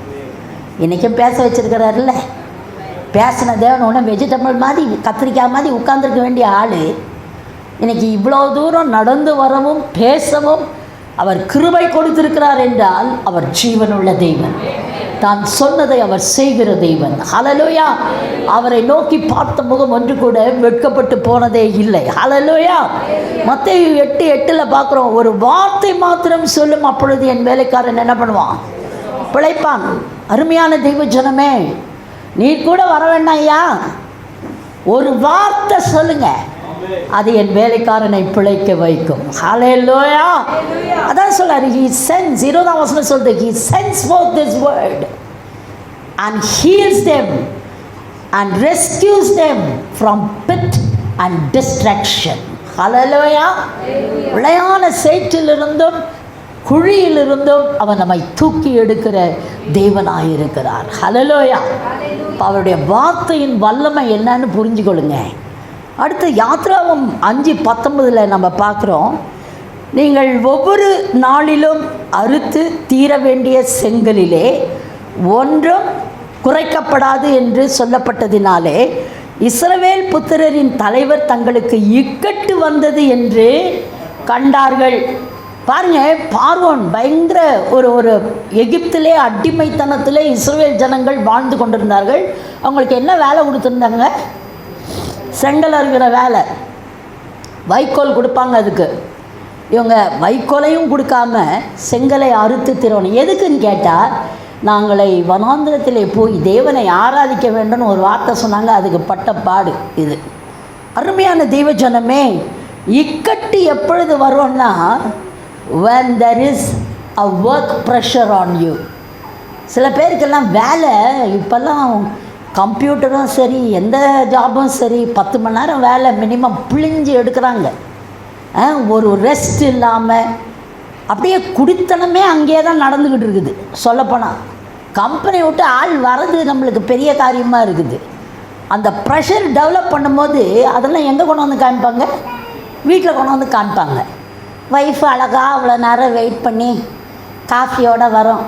இன்றைக்கும் பேச வச்சிருக்கிறாருல்ல, பேசின தேவன் ஒன்று வெஜிடபிள் மாதிரி கத்திரிக்காய் மாதிரி உட்கார்ந்துருக்க வேண்டிய ஆள் இன்றைக்கி இவ்வளோ தூரம் நடந்து வரவும் பேசவும் அவர் கிருபை கொடுத்திருக்கிறார் என்றால் அவர் ஜீவனுள்ள தெய்வன், தான் சொன்னதை அவர் செய்கிற தெய்வன். ஹல்லேலூயா. அவரை நோக்கி பார்த்த முகம் ஒன்று கூட வெட்கப்பட்டு போனதே இல்லை. ஹல்லேலூயா. மத்தேயு 8:8 பார்க்குறோம், ஒரு வார்த்தை மாத்திரம் சொல்லும், அப்பொழுது என் வேலைக்காரன் என்ன பண்ணுவான்? பிழைப்பான். அருமையான தெய்வ ஜனமே, நீ கூட வர வேண்டாம் ஐயா, ஒரு வார்த்தை சொல்லுங்க, அது என் வேலைக்காரனை பிழைக்க வைக்கும். ஹல்லேலூயா. அதான் சொல்றாரு, he sends, 20ஆம் வசனம் சொல்லுது, he sends forth this word and heals them and rescues them from pit and destruction. ஹல்லேலூயா. விளையான சேற்றிலிருந்தும் குழியிலிருந்தும் அவர் நம்மை தூக்கி எடுக்கிற தேவனாயிருக்கிறார். ஹல்லேலூயா. அவருடைய வார்த்தையின் வல்லமை என்னன்னு புரிஞ்சுக்கொள்ளுங்க. அடுத்து யாத்ராகமம் 5:19 நம்ம பார்க்குறோம், நீங்கள் ஒவ்வொரு நாளிலும் அறுத்து தீர வேண்டிய செங்கலிலே ஒன்றும் குறைக்கப்படாது என்று சொல்லப்பட்டதினாலே இஸ்ரவேல் புத்திரரின் தலைவர் தங்களுக்கு இக்கட்டு வந்தது என்று கண்டார்கள். பாருங்க, பார்வோன் பயங்கர ஒரு எகிப்திலே அடிமைத்தனத்திலே இஸ்ரவேல் ஜனங்கள் வாழ்ந்து கொண்டிருந்தார்கள். அவங்களுக்கு என்ன வேலை கொடுத்துருந்தாங்க? செங்கல் அறுக்கிற வேலை. வைக்கோல் கொடுப்பாங்க. அதுக்கு இவங்க வைக்கோலையும் கொடுக்காம செங்கலை அறுத்து திரவணும். எதுக்குன்னு கேட்டால், நாங்களை வனாந்திரத்திலே போய் தேவனை ஆராதிக்க வேண்டும்னு ஒரு வார்த்தை சொன்னாங்க. அதுக்கு பட்ட பாடு இது. அருமையான தெய்வ ஜனமே, இக்கட்டு எப்பொழுது வரும்னா, when there is a work pressure on you. சில பேருக்கெல்லாம் வேலை, இப்போல்லாம் கம்ப்யூட்டரும் சரி எந்த ஜாபும் சரி 10 மணி நேரம் வேலை மினிமம் பிழிஞ்சு எடுக்கிறாங்க. ஒரு ரெஸ்ட் இல்லாமல் அப்படியே குடித்தனமே அங்கேயே தான் நடந்துக்கிட்டு இருக்குது. சொல்லப்போனால் கம்பெனி விட்டு ஆள் வர்றது நம்மளுக்கு பெரிய காரியமாக இருக்குது. அந்த ப்ரெஷர் டெவலப் பண்ணும்போது அதெல்லாம் எங்கே கொண்டு வந்து காமிப்பாங்க? வீட்டில் கொண்டு வந்து காமிப்பாங்க. ஒய்ஃப் அழகாக அவ்வளோ நேரம் வெயிட் பண்ணி காஃபியோடு வரோம்.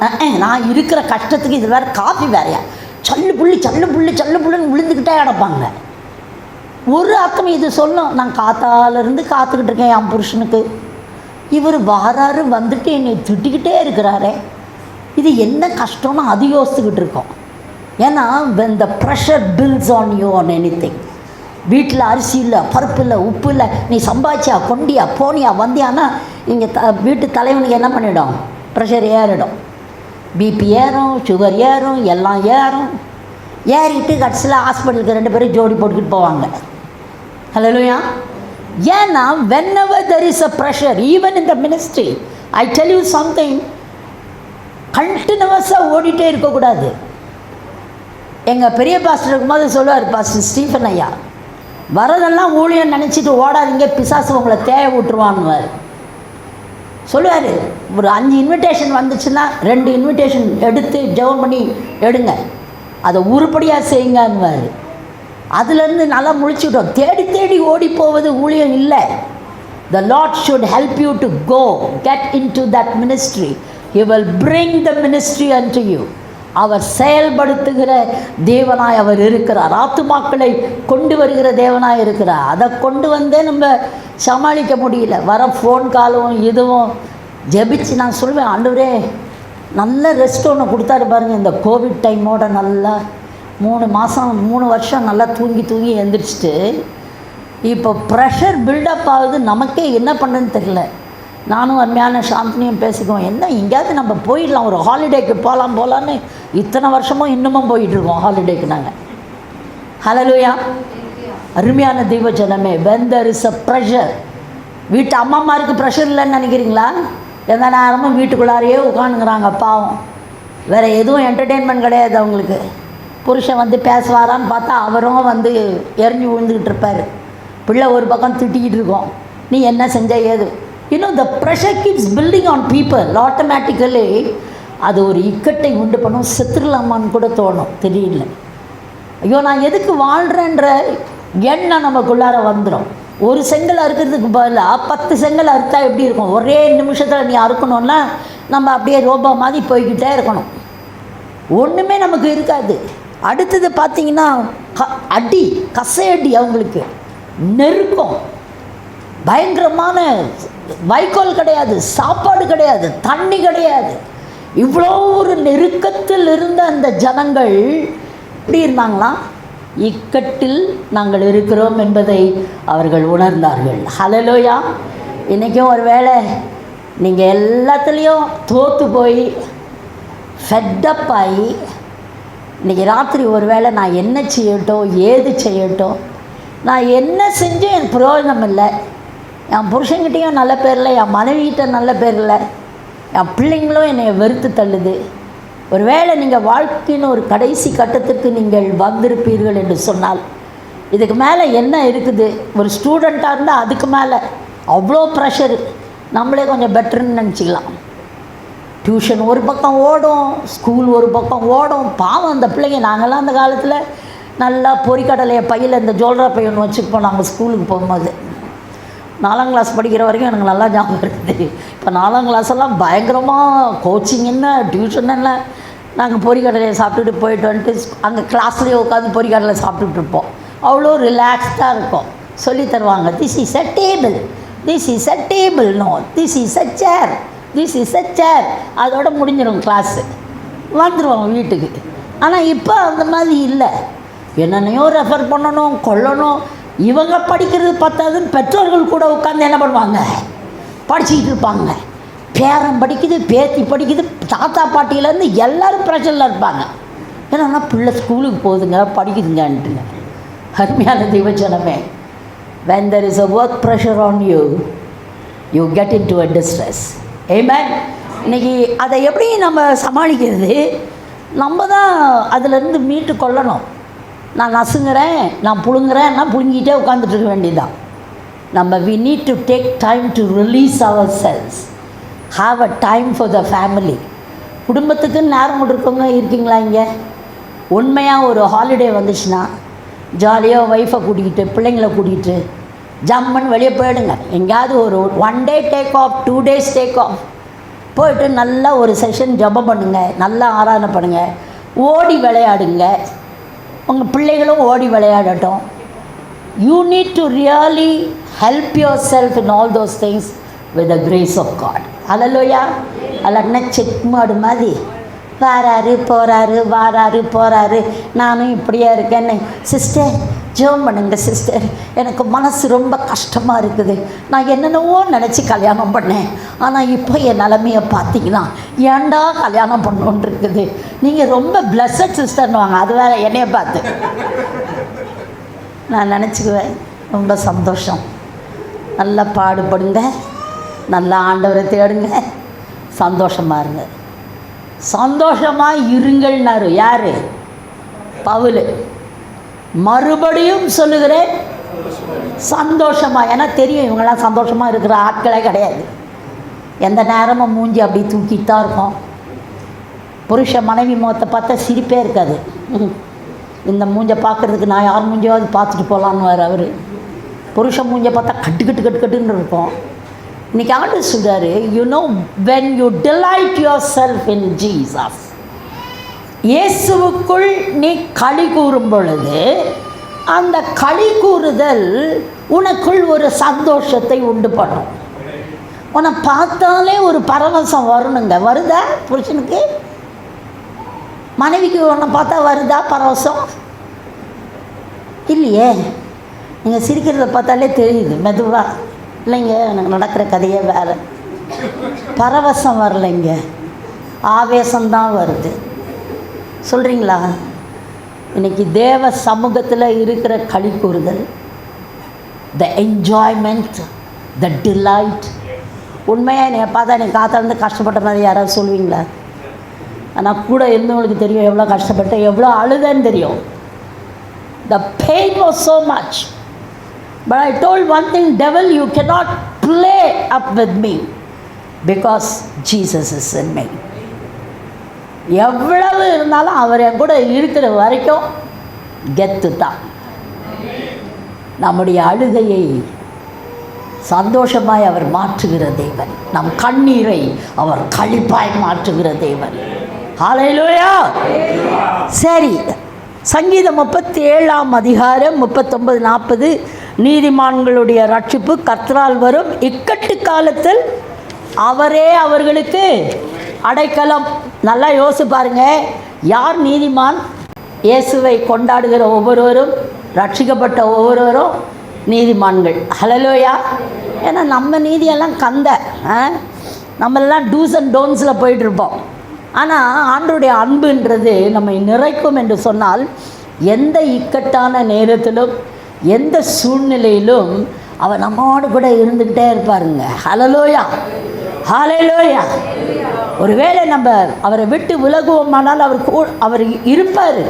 நான் இருக்கிற கஷ்டத்துக்கு இது வேறு காஃபி வேறையா, சல்லு புள்ளின்னு விழுந்துக்கிட்டே கிடப்பாங்க. ஒரு அர்த்தம் இது சொல்லும், நான் காத்தாலேருந்து காத்துக்கிட்டு இருக்கேன் என் புருஷனுக்கு, இவர் வாராரு வந்துட்டு என்னை திட்டிக்கிட்டே இருக்கிறாரே, இது என்ன கஷ்டம்னு அது யோசிச்சுக்கிட்டு இருக்கோம். ஏன்னா when the pressure builds on you on anything, வீட்டில் அரிசி இல்லை, பருப்பு இல்லை, உப்பு இல்லை, நீ சம்பாதிச்சியா, கொண்டியா, போனியா, வந்தியானா இங்கே வீட்டு தலைவனுக்கு என்ன பண்ணிடும்? ப்ரெஷர் ஏறிடும். பிபி ஏறும், சுகர் ஏறும், எல்லாம் ஏறும். ஏறிட்டு கடைசியில் ஹாஸ்பிட்டலுக்கு 2 பேரும் ஜோடி போட்டுக்கிட்டு போவாங்க. ஹல்லேலூயா. ஏன்னா whenever there is a pressure, even in the ministry, I tell you something, கண்டினியூஸாக ஓடிட்டே இருக்கக்கூடாது. எங்கள் பெரிய பாஸ்டர் இருக்கும்போது சொல்லுவார், பாஸ்டர் ஸ்டீஃபன் ஐயா, வரதெல்லாம் ஊழியம் நினச்சிட்டு ஓடாதீங்க, பிசாசு உங்களை தேவை விட்டுருவான்னுவார். சொல்லுவார், ஒரு 5 இன்விடேஷன் வந்துச்சுன்னா 2 இன்விடேஷன் எடுத்து ஜெபம் பண்ணி எடுங்க, அதை உருப்படியாக செய்யுங்கன்னுவார். அதுலேருந்து நல்லா முழிச்சுக்கிட்டோம். தேடி ஓடி போவது ஊழியம் இல்லை. The Lord should help you to go get into that ministry. He will bring the ministry unto you. அவர் செயல்படுத்துகிற தேவனாய் அவர் இருக்கிறார். ஆத்துமாக்களை கொண்டு வருகிற தேவனாய் இருக்கிறார். அதை கொண்டு வந்தே நம்ம சமாளிக்க முடியல. வர ஃபோன் காலும் இதுவும் ஜெபிச்சு நான் சொல்லுவேன், ஆண்டவரே நல்ல ரெஸ்ட் ஒன்று கொடுத்தாரு பாருங்கள். இந்த கோவிட் டைமோட நல்லா 3 வருஷம் நல்லா தூங்கி எழுந்திரிச்சிட்டு இப்போ ப்ரெஷர் பில்டப் ஆகுது. நமக்கே என்ன பண்ணுன்னு தெரியல. நானும் அருமையான சாந்தினியும் பேசிக்குவோம், என்ன எங்கேயாவது நம்ம போயிடலாம், ஒரு ஹாலிடேக்கு போகலான்னு இத்தனை வருஷமும் இன்னமும் போயிட்டுருக்கோம் ஹாலிடேக்கு நாங்கள். ஹல்லேலூயா. அருமையான தெய்வ ஜனமே, when there is a pressure, வீட்டு அம்மாமாருக்கு ப்ரெஷர் இல்லைன்னு நினைக்கிறீங்களா? எந்த நேரமும் வீட்டுக்குள்ளாரையே உட்காந்துங்கிறாங்க பாவம். வேறு எதுவும் என்டர்டெயின்மெண்ட் கிடையாது அவங்களுக்கு. புருஷன் வந்து பேசுவாரான்னு பார்த்தா அவரும் வந்து எரிஞ்சு விழுந்துக்கிட்டு இருப்பார். பிள்ளை ஒரு பக்கம் திட்டிக்கிட்டு இருக்கோம், நீ என்ன செஞ்ச ஏது. இன்னும் the pressure keeps building on people. Automatically அது ஒரு இக்கட்டை உண்டு பண்ணும். செத்துடலாமான்னு கூட தோணும், தெரியல. ஐயோ நான் எதுக்கு வாழ்கிறேன்ற எண்ணம் நமக்குள்ளார வந்துடும். ஒரு செங்கல் அறுக்கிறதுக்கு பதிலாக 10 செங்கல் அறுத்தா எப்படி இருக்கும்? ஒரே நிமிஷத்தில் நீ அறுக்கணுன்னா நம்ம அப்படியே ரோபோ மாதிரி போய்கிட்டே இருக்கணும், ஒன்றுமே நமக்கு இருக்காது. அடுத்தது பார்த்திங்கன்னா கசையடி, அவங்களுக்கு நெருக்கம் பயங்கரமான. வைக்கோல் கிடையாது, சாப்பாடு கிடையாது, தண்ணி கிடையாது. இவ்வளோ ஒரு நெருக்கத்தில் இருந்த அந்த ஜனங்கள் எப்படி இருந்தாங்களாம்? இக்கட்டில் நாங்கள் இருக்கிறோம் என்பதை அவர்கள் உணர்ந்தார்கள். ஹல்லேலூயா. இன்றைக்கும் ஒரு வேளை நீங்கள் எல்லாத்துலேயும் தோற்று போய் ஃபெட்டப் ஆகி இன்றைக்கி ராத்திரி ஒரு வேளை நான் என்ன செய்யட்டும், ஏது செய்யட்டும், நான் என்ன செஞ்சும் எனக்கு பிரயோஜனம் இல்லை. என் புருஷன்கிட்டையும் நல்ல பேர் இல்லை, என் மனைவிகிட்ட நல்ல பேர் இல்லை, என் பிள்ளைங்களும் என்னை வெறுத்து தள்ளுது. ஒருவேளை நீங்கள் வாழ்க்கையின் ஒரு கடைசி கட்டத்துக்கு நீங்கள் வந்திருப்பீர்கள் என்று சொன்னால், இதுக்கு மேலே என்ன இருக்குது? ஒரு ஸ்டூடெண்ட்டாக இருந்தால் அதுக்கு மேலே அவ்வளோ ப்ரெஷரு. நம்மளே கொஞ்சம் பெட்டர்னு நினச்சிக்கலாம். டியூஷன் ஒரு பக்கம் ஓடும், ஸ்கூல் ஒரு பக்கம் ஓடும். பாவம் அந்த பிள்ளைங்க. நாங்கள்லாம் அந்த காலத்தில் நல்லா பொறிக்கடலையை பையில் இந்த ஜோல்ரா பையன் வச்சுருப்போம். நாங்கள் ஸ்கூலுக்கு போகும்போது 4ஆம் கிளாஸ் படிக்கிற வரைக்கும் எனக்கு நல்லா ஞாபகம் இருக்குது. இப்போ 4ஆம் கிளாஸெல்லாம் பயங்கரமாக கோச்சிங் என்ன, டியூஷன் என்ன. நாங்கள் பொறிக்கடலையை சாப்பிட்டுட்டு போயிட்டு வந்துட்டு அங்கே கிளாஸ்லேயே உட்காந்து பொறிக்கடலை சாப்பிட்டுட்டு இருப்போம். அவ்வளோ ரிலாக்ஸ்டாக இருக்கும். சொல்லி தருவாங்க, this is a table, this is a table, no this is a chair, this is a chair. அதோட முடிஞ்சிடும் கிளாஸு, வந்துடுவாங்க வீட்டுக்கு. ஆனால் இப்போ அந்த மாதிரி இல்லை. என்னென்னையோ ரெஃபர் பண்ணணும், கொள்ளணும். இவங்க படிக்கிறது பத்தாதுன்னு பெற்றோர்கள் கூட உட்காந்து என்ன பண்ணுவாங்க, படிச்சுக்கிட்டு இருப்பாங்க. பேரன் படிக்குது, பேத்தி படிக்குது, தாத்தா பாட்டியிலேருந்து எல்லோரும் ப்ரெஷரில் இருப்பாங்க. ஏன்னா பிள்ளை ஸ்கூலுக்கு போகுதுங்க, படிக்குதுங்கன்ட்டுங்க. அருமையான தெய்வஜனமே, when there is a work pressure on you, you get into a distress. Amen. இன்றைக்கி அதை எப்படி நம்ம சமாளிக்கிறது? நம்ம தான் அதிலேருந்து மீட்டு கொள்ளணும். நான் நசுங்கிறேன், நான் புழுங்குறேன், நான் புழுங்கிட்டே உட்காந்துட்டு இருக்க வேண்டியதுதான். நம்ம we need to take time to release ourselves, have a time for the family. குடும்பத்துக்கு நேரம் கொடுக்கவங்க இருக்கீங்களா? இங்கே உண்மையாக ஒரு ஹாலிடே வந்துச்சுன்னா ஜாலியாக ஒய்ஃபை கூட்டிக்கிட்டு பிள்ளைங்களை கூட்டிகிட்டு ஜம்முன்னு வெளியே போயிடுங்க. எங்கேயாவது ஒரு 1 day take off, 2 days take off போயிட்டு நல்லா ஒரு செஷன் ஜபம் பண்ணுங்கள், நல்லா ஆராதனை பண்ணுங்கள், ஓடி விளையாடுங்க. உங்கள் பிள்ளைகளும் ஓடி விளையாடட்டும். You need to really help yourself in all those things with the grace of God. அல்லேலூயா. அல்லன்னா செக் மாடு மாதிரி வாராரு போகிறாரு, வாராரு போகிறாரு, நானும் இப்படியே இருக்கேன்னு. சிஸ்டர் ஜெபம் பண்ணுங்க சிஸ்டர், எனக்கு மனசு ரொம்ப கஷ்டமாக இருக்குது. நான் என்னென்னவோ நினச்சி கல்யாணம் பண்ணேன், ஆனால் இப்போ என் நிலமையை பார்த்தீங்கன்னா ஏன்டா கல்யாணம் பண்ணோன்னு இருக்குது. நீங்கள் ரொம்ப பிளஸட் சிஸ்டர்னுவாங்க, அது வேறு என்னைய பார்த்து நான் நினச்சிக்குவேன். ரொம்ப சந்தோஷம். நல்லா பாடுபடுங்க, நல்லா ஆண்டவரை தேடுங்க, சந்தோஷமாக இருங்க. சந்தோஷமாக இருங்கள்னாரு யார்? பவுல். மறுபடியும் சொல்லுகிறேன் சந்தோஷமாக. ஏன்னா தெரியும் இவங்களாம் சந்தோஷமாக இருக்கிற ஆட்களே கிடையாது. எந்த நேரமும் மூஞ்சி அப்படி தூக்கிட்டு தான் இருக்கும். புருஷ மனைவி முகத்தை பார்த்தா சிரிப்பே இருக்காது. இந்த மூஞ்சை பார்க்குறதுக்கு நான் யார் மூஞ்சியாவது பார்த்துட்டு போகலான்னு அவர். புருஷ மூஞ்சை பார்த்தா கட்டு கட்டு கட்டு கட்டுன்னு இருக்கும். இன்றைக்கி ஆண்டவர் சொல்கிறாரு, you know when you delight yourself in Jesus, இயேசுவுக்குள் நீ களி கூறும் பொழுது அந்த களி கூறுதல் உனக்குள் ஒரு சந்தோஷத்தை உண்டு பண்ணும். உன்னை பார்த்தாலே ஒரு பரவசம் வரணுங்க. வருதா புருஷனுக்கு? மனைவிக்கு உன்னை பார்த்தா வருதா பரவசம்? இல்லையே. நீங்கள் சிரிக்கிறத பார்த்தாலே தெரியுது மெதுவாக. இல்லைங்க, எனக்கு நடக்கிற கதையே வேறு. பரவசம் வரலைங்க, ஆவேசம்தான் வருது. சொல்கிறீங்களா? இன்றைக்கி தேவ சமூகத்தில் இருக்கிற களி கூறுதல், த என்ஜாய்மெண்ட், த டிலைட். உண்மையாக என்னை பார்த்தா எனக்கு காத்திருந்து கஷ்டப்பட்ட மாதிரி யாராவது சொல்லுவீங்களா? ஆனால் கூட இருந்தவங்களுக்கு தெரியும் எவ்வளோ கஷ்டப்பட்டேன், எவ்வளோ அழுதன்னு தெரியும். The pain was so much. But I told one thing, devil, you cannot play up with me because Jesus is in me. எவ்வளவு இருந்தாலும் அவர் என் கூட இருக்கிற வரைக்கும் கெத்து தான். நம்முடைய அழுகையை சந்தோஷமாய் அவர் மாற்றுகிற தேவன். நம் கண்ணீரை அவர் களிப்பாய் மாற்றுகிற தேவன். ஹல்லேலூயா. சரி, சங்கீதம் 37ஆம் அதிகாரம் 39-40. நீதிமான்களுடைய ரட்சிப்பு கர்த்தரால் வரும், இக்கட்டு காலத்தில் அவரே அவர்களுக்கு அடைக்கலம். நல்லா யோசிச்சு பாருங்க, யார் நீதிமான்? இயேசுவை கொண்டாடுகிற ஒவ்வொருவரும், ரட்சிக்கப்பட்ட ஒவ்வொருவரும் நீதிமான்கள். ஹல்லேலூயா. ஏன்னா நம்ம நீதியெல்லாம் நம்மளெல்லாம் டூஸ் அண்ட் டோன்ஸில் போயிட்டுருப்போம். ஆனால் ஆண்டவருடைய அன்புன்றது நம்மை நிறைக்கும் என்று சொன்னால், எந்த இக்கட்டான நேரத்திலும், எந்த சூழ்நிலையிலும் அவர் நம்மோடு கூட இருந்துக்கிட்டே இருப்பாருங்க. ஹல்லேலூயா, ஹல்லேலூயா. ஒருவேளை நம்ம அவரை விட்டு விலகுவோமானால் அவர் இருப்பார்,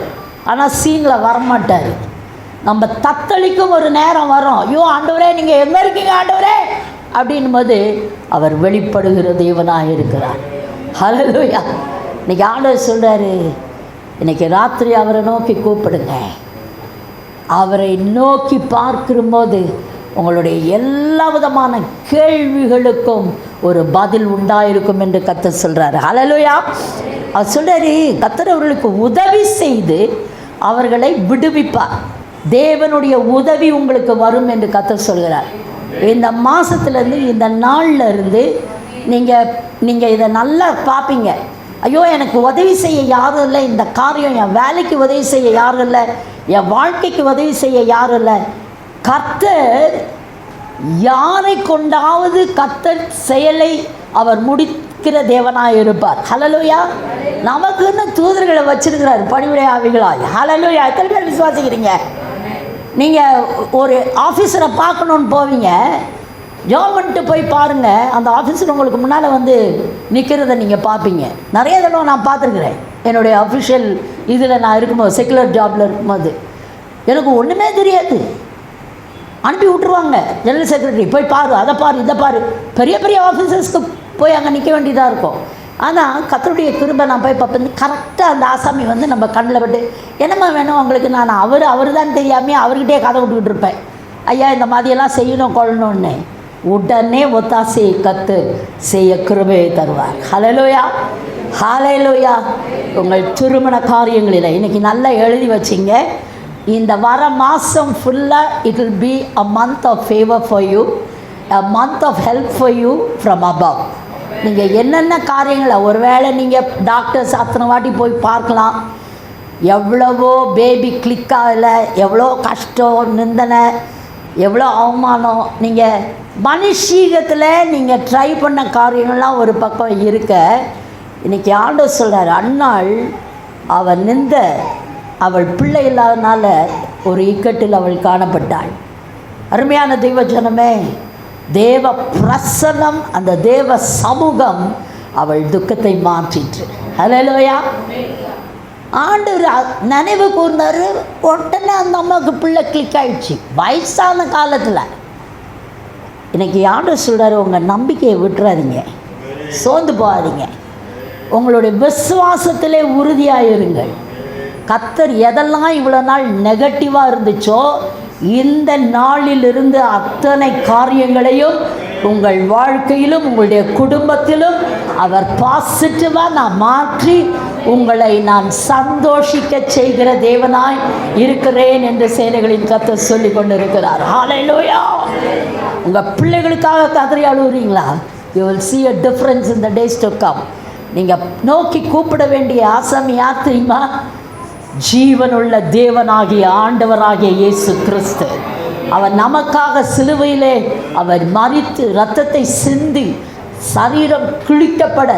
ஆனால் சீனில் வரமாட்டார். நம்ம தத்தளிக்கும் ஒரு நேரம் வரும். ஐயோ ஆண்டவரே, நீங்கள் எங்கே இருக்கீங்க ஆண்டவரே அப்படின்னும் போது அவர் வெளிப்படுகிற தேவனாக இருக்கிறார். ஹல்லேலூயா. இன்றைக்கி ஆண்டவர் சொல்கிறாரு, இன்றைக்கி ராத்திரி அவரை நோக்கி கூப்பிடுங்க. அவரை நோக்கி பார்க்கும்போது உங்களுடைய எல்லா விதமான கேள்விகளுக்கும் ஒரு பதில் உண்டாயிருக்கும் என்று கர்த்தர் சொல்கிறார். ஹல்லேலூயா. அவர் சொல்கிறாரு, கர்த்தர் அவர்களுக்கு உதவி செய்து அவர்களை விடுவிப்பார். தேவனுடைய உதவி உங்களுக்கு வரும் என்று கர்த்தர் சொல்கிறார். இந்த மாதத்துலேருந்து, இந்த நாளில் இருந்து நீங்கள் இதை நல்லா பார்ப்பீங்க. ஐயோ, எனக்கு உதவி செய்ய யாரும் இல்லை, இந்த காரியம் என் வேலைக்கு உதவி செய்ய யாரும் இல்லை, என் வாழ்க்கைக்கு உதவி செய்ய யாரும் இல்லை. கர்த்தர் யாரை கொண்டாவது கர்த்தர் செயலை அவர் முடிக்கிற தேவனாக இருப்பார். ஹல்லேலூயா. நமக்குன்னு தூதர்களை வச்சிருக்கிறார், பணிவிடை ஆவிகளாய். ஹல்லேலூயா. எத்தனை பேர் விசுவாசிக்கிறீங்க? நீங்கள் ஒரு ஆஃபீஸரை பார்க்கணுன்னு போவீங்க, ஜோம் போய் பாருங்கள், அந்த ஆஃபீஸர் உங்களுக்கு முன்னால் வந்து நிற்கிறத நீங்கள் பார்ப்பீங்க. நிறைய தடவை நான் பார்த்துருக்குறேன். என்னுடைய அஃபிஷியல் இதில் நான் இருக்கும்போது, செக்குலர் ஜாபில் இருக்கும்போது எனக்கு ஒன்றுமே தெரியாது, அனுப்பி விட்ருவாங்க. ஜெனரல் செக்ரட்டரி போய் பாரு, அதை பாரு, இதை பாரு. பெரிய பெரிய ஆஃபீஸர்ஸ்க்கு போய் அங்கே நிற்க வேண்டியதாக இருக்கும். ஆனால் கர்த்தருடைய கிருபை நான் போய் பார்ப்பேன், கரெக்டாக அந்த ஆசாமி வந்து நம்ம கண்ணில் பட்டு, என்னம்மா வேணும் உங்களுக்கு, நான் அவர் தான் தெரியாமே அவர்கிட்டே கதை விட்டுக்கிட்டு இருப்பேன். ஐயா இந்த மாதிரியெல்லாம் செய்யணும் கொள்ளணும்னு உடனே ஒத்தாசையை கற்று செய்ய கிருபையை தருவார். ஹல்லேலூயா, ஹல்லேலூயா. உங்கள் திருமண காரியங்களில் இன்றைக்கி நல்லா எழுதி வச்சிங்க. இந்த வர மாதம் ஃபுல்லாக it will be a month of favour for you, a month of help for you from above. நீங்கள் என்னென்ன காரியங்களை, ஒருவேளை நீங்கள் டாக்டர்ஸ் அத்தனை வாட்டி போய் பார்க்கலாம், எவ்வளவோ பேபி கிளிக் ஆகலை, எவ்வளோ கஷ்டம், நிந்தனை, எவ்வளோ அவமானம், நீங்கள் மனுஷீகத்தில் நீங்கள் ட்ரை பண்ண காரியங்கள்லாம் ஒரு பக்கம் இருக்க, இன்றைக்கி ஆண்டவர் சொல்கிறார், அன்னாள் அவள் நிந்த அவள் பிள்ளை இல்லாதனால ஒரு இக்கட்டில் அவள் காணப்பட்டாள். அருமையான தெய்வ ஜனமே, தேவ பிரசன்னம், அந்த தேவ சமூகம் அவள் துக்கத்தை மாற்றிற்று. ஹல்லேலூயா. ஆண்டவர் நினைவு கூர்ந்தார், உடனே அந்த அம்மாவுக்கு பிள்ளை கிளிக் ஆகிடுச்சு வயசான காலத்தில். இன்றைக்கி ஆண்டவர் சொல்கிறார், உங்கள் நம்பிக்கையை விட்டுறாதீங்க, சோர்ந்து போகாதீங்க, உங்களுடைய விசுவாசத்திலே உறுதியாக இருங்கள். கர்த்தர் எதெல்லாம் இவ்வளோ நாள் நெகட்டிவாக இருந்துச்சோ, இந்த நாளிலிருந்து அத்தனை காரியங்களையும் உங்கள் வாழ்க்கையிலும் உங்களுடைய குடும்பத்திலும் அவர் பாசிட்டிவாக நான் மாற்றி உங்களை நான் சந்தோஷிக்க செய்கிற தேவனாய் இருக்கிறேன் என்று சேனைகளின் கர்த்தர் சொல்லி கொண்டு இருக்கிறார். ஹல்லேலூயா. உங்கள் பிள்ளைகளுக்காக கதறி அழுகிறீங்களா? You will see a difference in the days to come. நீங்கள் நோக்கி கூப்பிட வேண்டிய ஆசாமி யார் தெரியுமா? ஜீவனுள்ள தேவனாகிய ஆண்டவராகிய இயேசு கிறிஸ்து. அவர் நமக்காக சிலுவையிலே அவர் மரித்து இரத்தத்தை சிந்தி சரீரம் கிழிக்கப்பட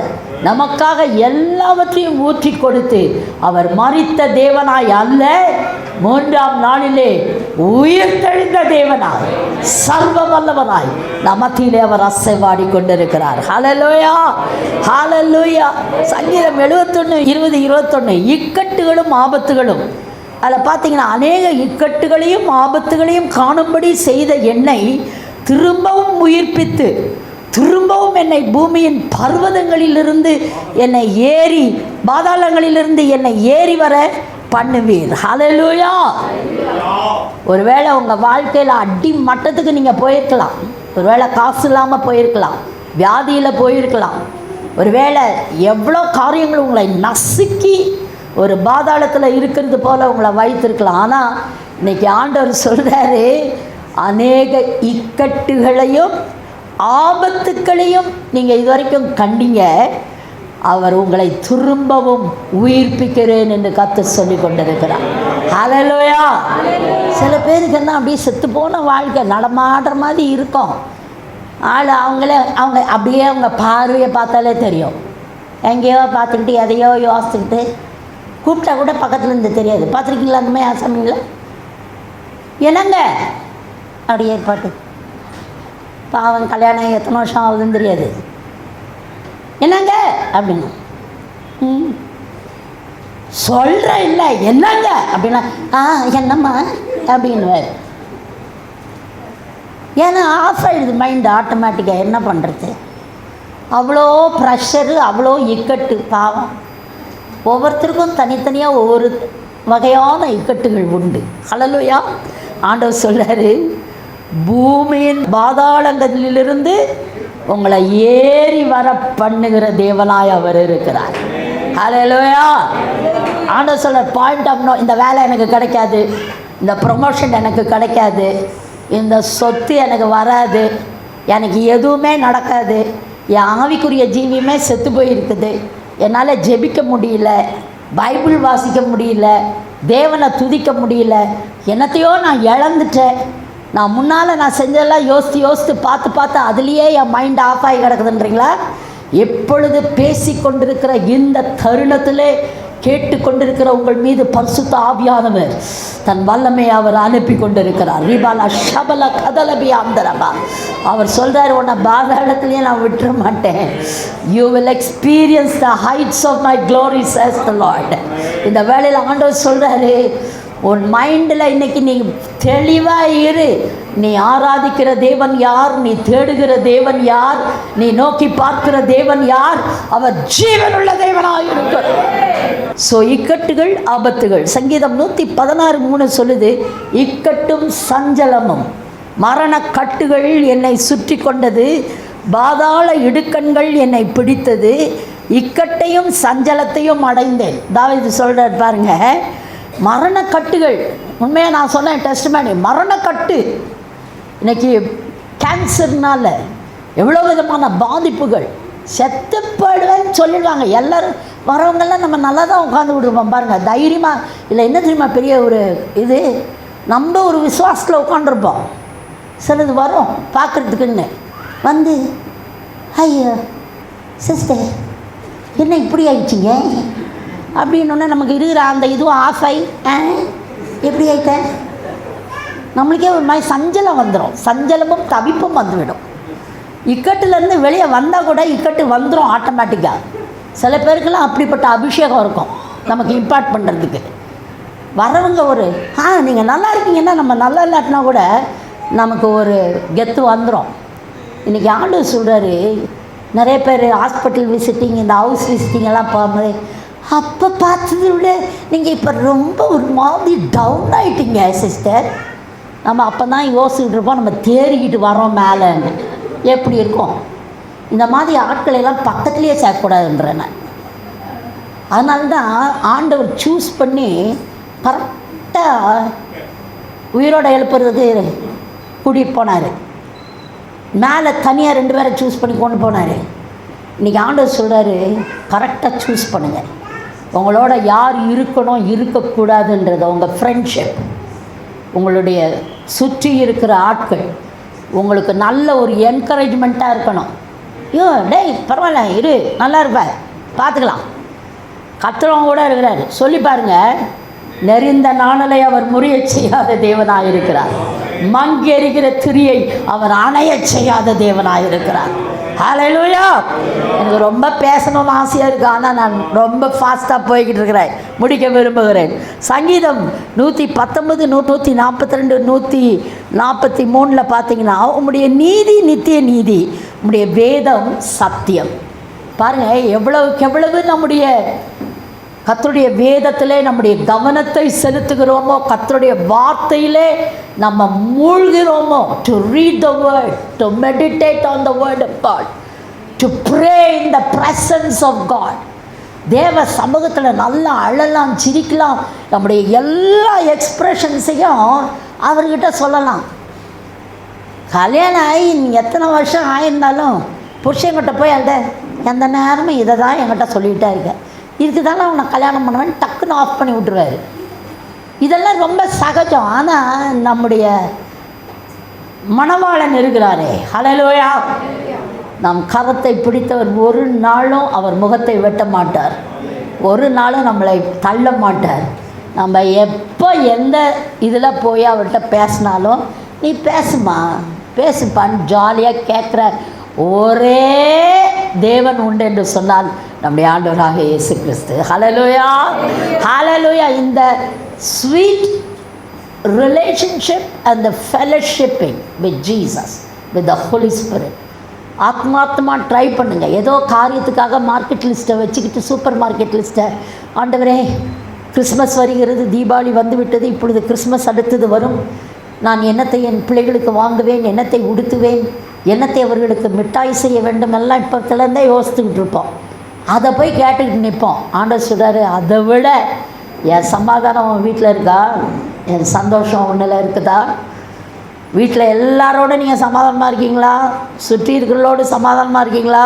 நமக்காக எல்லாவற்றையும் ஊற்றி கொடுத்து அவர் மரித்த தேவனாய் அல்ல, மூன்றாம் நாளிலே உயிர் தெழுந்த தேவனாய், சர்வ வல்லவனாய் நமத்திலே அவர் அசைவாடி கொண்டிருக்கிறார். ஹல்லேலூயா, ஹல்லேலூயா. சங்கீதம் 71:20-21 இக்கட்டுகளும் ஆபத்துகளும், அதில் பார்த்தீங்கன்னா அநேக இக்கட்டுகளையும் ஆபத்துகளையும் காணும்படி செய்த என்னை திரும்பவும் உயிர்ப்பித்து, திரும்பவும் என்னை பூமியின் பர்வதங்களிலிருந்து என்னை ஏறி, பாதாளங்களிலிருந்து என்னை ஏறி வர பண்ணுவீர். ஹல்லேலூயா. ஒருவேளை உங்கள் வாழ்க்கையில் அடி மட்டத்துக்கு நீங்கள் போயிருக்கலாம், ஒருவேளை காசு இல்லாமல் போயிருக்கலாம், வியாதியில் போயிருக்கலாம், ஒருவேளை எவ்வளோ காரியங்கள் உங்களை நசுக்கி ஒரு பாதாளத்தில் இருக்கிறது போல் உங்களை வைத்திருக்கலாம். ஆனால் இன்றைக்கி ஆண்டவர் சொல்கிறாரு, அநேக இக்கட்டுகளையும் ஆபத்துக்களையும் நீங்கள் இதுவரைக்கும் கண்டீங்க, அவர் உங்களை திரும்பவும் உயிர்ப்பிக்கிறேன் என்று கர்த்தர் சொல்லி கொண்டிருக்கிறார். ஹல்லேலூயா. சில பேருக்கு என்ன அப்படியே செத்து போன வாழ்க்கை நடமாடுற மாதிரி இருக்கும். அவங்க அப்படியே அவங்க பார்வையை பார்த்தாலே தெரியும், எங்கேயோ பார்த்துக்கிட்டு எதையோ யோசிச்சுக்கிட்டு, கூப்பிட்டா கூட பக்கத்தில் இருந்து தெரியாது. பார்த்துருக்கீங்களா அந்த மாதிரி ஆசாமிங்களா? என்னங்க அப்படி ஏற்பாட்டு. பாவம் கல்யாணம் எத்தனை வருஷம் ஆகுதுன்னு தெரியாது. என்னங்க அப்படின்னு சொல்கிற இல்லை, என்னங்க அப்படின்னா என்னம்மா அப்படின்னுவார். ஏன்னா ஆஃப் ஆகிடுது மைண்டு ஆட்டோமேட்டிக்காக. என்ன பண்ணுறது? அவ்வளோ ப்ரெஷரு, அவ்வளோ இக்கட்டு. பாவம் ஒவ்வொருத்தருக்கும் தனித்தனியாக ஒவ்வொரு வகையான இக்கட்டுகள் உண்டு. ஹல்லேலூயா. ஆண்டவர் சொல்றாரு, பூமியின் பாதாளங்களிலிருந்து உங்களை ஏறி வர பண்ணுகிற தேவனாய் அவர் இருக்கிறார். ஹல்லேலூயா. ஆண்டவர் சொல்ற பாயிண்ட் ஆஃப் நோ, இந்த வேலை எனக்கு கிடைக்காது, இந்த ப்ரொமோஷன் எனக்கு கிடைக்காது, இந்த சொத்து எனக்கு வராது, எனக்கு எதுவுமே நடக்காது, என் ஆவிக்குரிய ஜீவியமே செத்து போயிருக்குது, என்னால் ஜெபிக்க முடியல, பைபிள் வாசிக்க முடியல, தேவனை துதிக்க முடியல, என்னத்தையோ நான் இழந்துட்டேன், நான் முன்னால் நான் செஞ்சதெல்லாம் யோசித்து பார்த்து அதுலேயே என் மைண்ட் ஆஃப் ஆகி கிடக்குதுன்றீங்களா? எப்பொழுது பேசி கொண்டிருக்கிற இந்த தருணத்திலே கேட்டுக்கொண்டிருக்கிற உங்கள் மீது பரிசுத்த ஆவியானவர் தன் வல்லமை அவர் அனுப்பி கொண்டிருக்கிறார். ரிபாலா ஷபல கதலபி ஆந்தரபா. அவர் சொல்கிறார், உன்னை பாதாளத்திலேயே நான் விட்டுற மாட்டேன். You will experience the heights of my glory says the Lord. இந்த வேளையில் ஆண்டவர் சொல்கிறாரு, உன் மைண்டில் இன்றைக்கி நீ தெளிவாக இரு. நீ ஆராதிக்கிற தேவன் யார்? நீ தேடுகிற தேவன் யார்? நீ நோக்கி பார்க்கிற தேவன் யார்? அவர் ஜீவனுள்ள தேவனாக இருக்கிறார். ஸோ இக்கட்டுகள், ஆபத்துகள். சங்கீதம் 116:3 சொல்லுது, இக்கட்டும் சஞ்சலமும் மரண கட்டுகள் என்னை சுற்றி கொண்டது, பாதாள இடுக்கண்கள் என்னை பிடித்தது, இக்கட்டையும் சஞ்சலத்தையும் அடைந்தேன். தாவீது சொல்கிறார் பாருங்க, மரணக்கட்டுகள். உண்மையாக நான் சொன்னேன் டெஸ்டிமனி, மரணக்கட்டு. இன்றைக்கி கேன்சர்னால் எவ்வளோ விதமான பாதிப்புகள். செத்து போயிடுவேன்னு சொல்லிடுவாங்க எல்லோரும். வரவங்கெல்லாம் நம்ம நல்லா தான் உட்காந்து விட்ருப்போம் பாருங்கள், தைரியமாக. இல்லை என்ன தெரியுமா பெரிய ஒரு இது, நம்ம ஒரு விசுவாசத்தில் உட்காந்துருப்போம். சிலது வரும் பார்க்குறதுக்குன்னு வந்து, ஐயோ சிஸ்டர் என்ன இப்படி ஆயிடுச்சிங்க அப்படின்னோடனே நமக்கு இருக்கிற அந்த இதுவும் ஆஃப் ஆகி எப்படி ஆயிட்டேன், நம்மளுக்கே ஒரு மாதிரி சஞ்சலம் வந்துடும். சஞ்சலமும் தவிப்பும் வந்துவிடும். இக்கட்டுலேருந்து வெளியே வந்தால் கூட இக்கட்டு வந்துடும் ஆட்டோமேட்டிக்காக. சில பேருக்கெல்லாம் அப்படிப்பட்ட அபிஷேகம் இருக்கும் நமக்கு இம்பார்ட் பண்ணுறதுக்கு. வரவங்க ஒரு நீங்கள் நல்லா இருக்கீங்கன்னா, நம்ம நல்லா இல்லாட்டினா கூட நமக்கு ஒரு கெத்து வந்துடும். இன்றைக்கி ஆண்டவர் சொல்கிறாரு, நிறைய பேர் ஹாஸ்பிட்டல் விசிட்டிங், இந்த ஹவுஸ் விசிட்டிங் எல்லாம் போகும்போது, அப்போ பார்த்ததை விட நீங்கள் இப்போ ரொம்ப ஒரு மாதிரி டவுன் ஆகிட்டீங்க சிஸ்டர். நம்ம அப்போ தான் யோசிச்சுட்டு இருப்போம், நம்ம தேறிக்கிட்டு வரோம் மேலேன்னு. எப்படி இருக்கும்? இந்த மாதிரி ஆட்களெல்லாம் பக்கத்துலேயே சேர்க்கக்கூடாதுன்றேன் நான். அதனால தான் ஆண்டவர் சூஸ் பண்ணி கரெக்டாக உயிரோடு எழுப்புறதுக்கு கூட்டிகிட்டு போனார். மேலே தனியாக 2 பேரை சூஸ் பண்ணி கொண்டு போனார். இன்றைக்கி ஆண்டவர் சொல்கிறாரு, கரெக்டாக சூஸ் பண்ணுங்கள். உங்களோட யார் இருக்கணும் இருக்கக்கூடாதுன்றத, உங்கள் ஃப்ரெண்ட்ஷிப், உங்களுடைய சுற்றி இருக்கிற ஆட்கள் உங்களுக்கு நல்ல ஒரு என்கரேஜ்மெண்ட்டாக இருக்கணும். ஐயோ டேய் பரவாயில்ல இரு, நல்லா இருப்பார், பார்த்துக்கலாம். கத்துறவங்க கூட இருக்கிறார். சொல்லி பாருங்கள், நெறிந்த நாணலை அவர் முறிய செய்யாத தேவனாக இருக்கிறார். மங்கெரிகிற திரியை அவர் அணைய செய்யாத தேவனாக இருக்கிறார். ஹல்லேலூயா. எனக்கு ரொம்ப பேசணும்னு ஆசையாக இருக்குது, ஆனால் நான் ரொம்ப ஃபாஸ்ட்டாக போய்கிட்டு இருக்கிறேன், முடிக்க விரும்புகிறேன். சங்கீதம் 119, 142, 143 பார்த்தீங்கன்னா, உம்முடைய நீதி நித்திய நீதி, உம்முடைய வேதம் சத்தியம். பாருங்கள், எவ்வளவுக்கு எவ்வளவு நம்முடைய கர்த்தருடைய வேதத்திலே நம்முடைய கவனத்தை செலுத்துகிறோமோ, கர்த்தருடைய வார்த்தையிலே நம்ம மூழ்கிறோமோ, to read the word, to meditate on the word of God, to pray in the presence of God. தேவ சமூகத்தில் நல்லா அழலாம், சிரிக்கலாம், நம்முடைய எல்லா எக்ஸ்ப்ரெஷன்ஸையும் அவர்கிட்ட சொல்லலாம். கல்யாணம் ஆகி எத்தனை வருஷம் ஆயிருந்தாலும் புருஷங்கிட்ட போய் அந்த எந்த நேரமும் இதை தான் என்கிட்ட சொல்லிகிட்டே இருக்கேன், இதுக்கு தானே அவனை கல்யாணம் பண்ணுவேன், டக்குன்னு ஆஃப் பண்ணி விட்டுருவார். இதெல்லாம் ரொம்ப சகஜம். ஆனால் நம்முடைய மணவாளன் இருக்கிறாரே, ஹல்லேலூயா, நம் கரத்தை பிடித்தவர் ஒரு நாளும் அவர் முகத்தை வெட்ட மாட்டார், ஒரு நாளும் நம்மளை தள்ள மாட்டார். நம்ம எப்போ எப்போ எந்த இதில் போய் அவர்கிட்ட பேசினாலும் நீ பேசுமா பேசுப்பான்னு ஜாலியாக கேட்குற ஒரே தேவன் உண்டு என்று சொன்னால் நம்முடைய ஆண்டவராக இயேசு கிறிஸ்து. ஹல்லேலூயா, ஹல்லேலூயா. இந்த sweet relationship and the fellowshipping with Jesus, with the Holy Spirit ஆத்மார்த்தமாக ட்ரை பண்ணுங்கள். ஏதோ காரியத்துக்காக மார்க்கெட் லிஸ்ட்டை வச்சுக்கிட்டு, சூப்பர் மார்க்கெட் லிஸ்ட்டை, ஆண்டவரே கிறிஸ்மஸ் வருகிறது, தீபாவளி வந்து விட்டது, இப்பொழுது கிறிஸ்மஸ் அடுத்தது வரும், நான் என்னத்தை என் பிள்ளைகளுக்கு வாங்குவேன், என்னத்தை உடுத்துவேன், என்னத்தை அவர்களுக்கு மிட்டாய் செய்ய வேண்டும், எல்லாம் இப்போத்துலேருந்தே யோசித்துக்கிட்டு இருப்போம். அதை போய் கேட்டுக்கிட்டு நிற்போம். ஆண்டவர் சொல்கிறாரு, அதை விட என் சமாதானம் வீட்டில் இருக்கா, என் சந்தோஷம் ஒன்றில் இருக்குதா, வீட்டில் எல்லாரோட நீங்கள் சமாதானமாக இருக்கீங்களா, சுற்றி இருக்கிறவங்களோடு சமாதானமாக இருக்கீங்களா,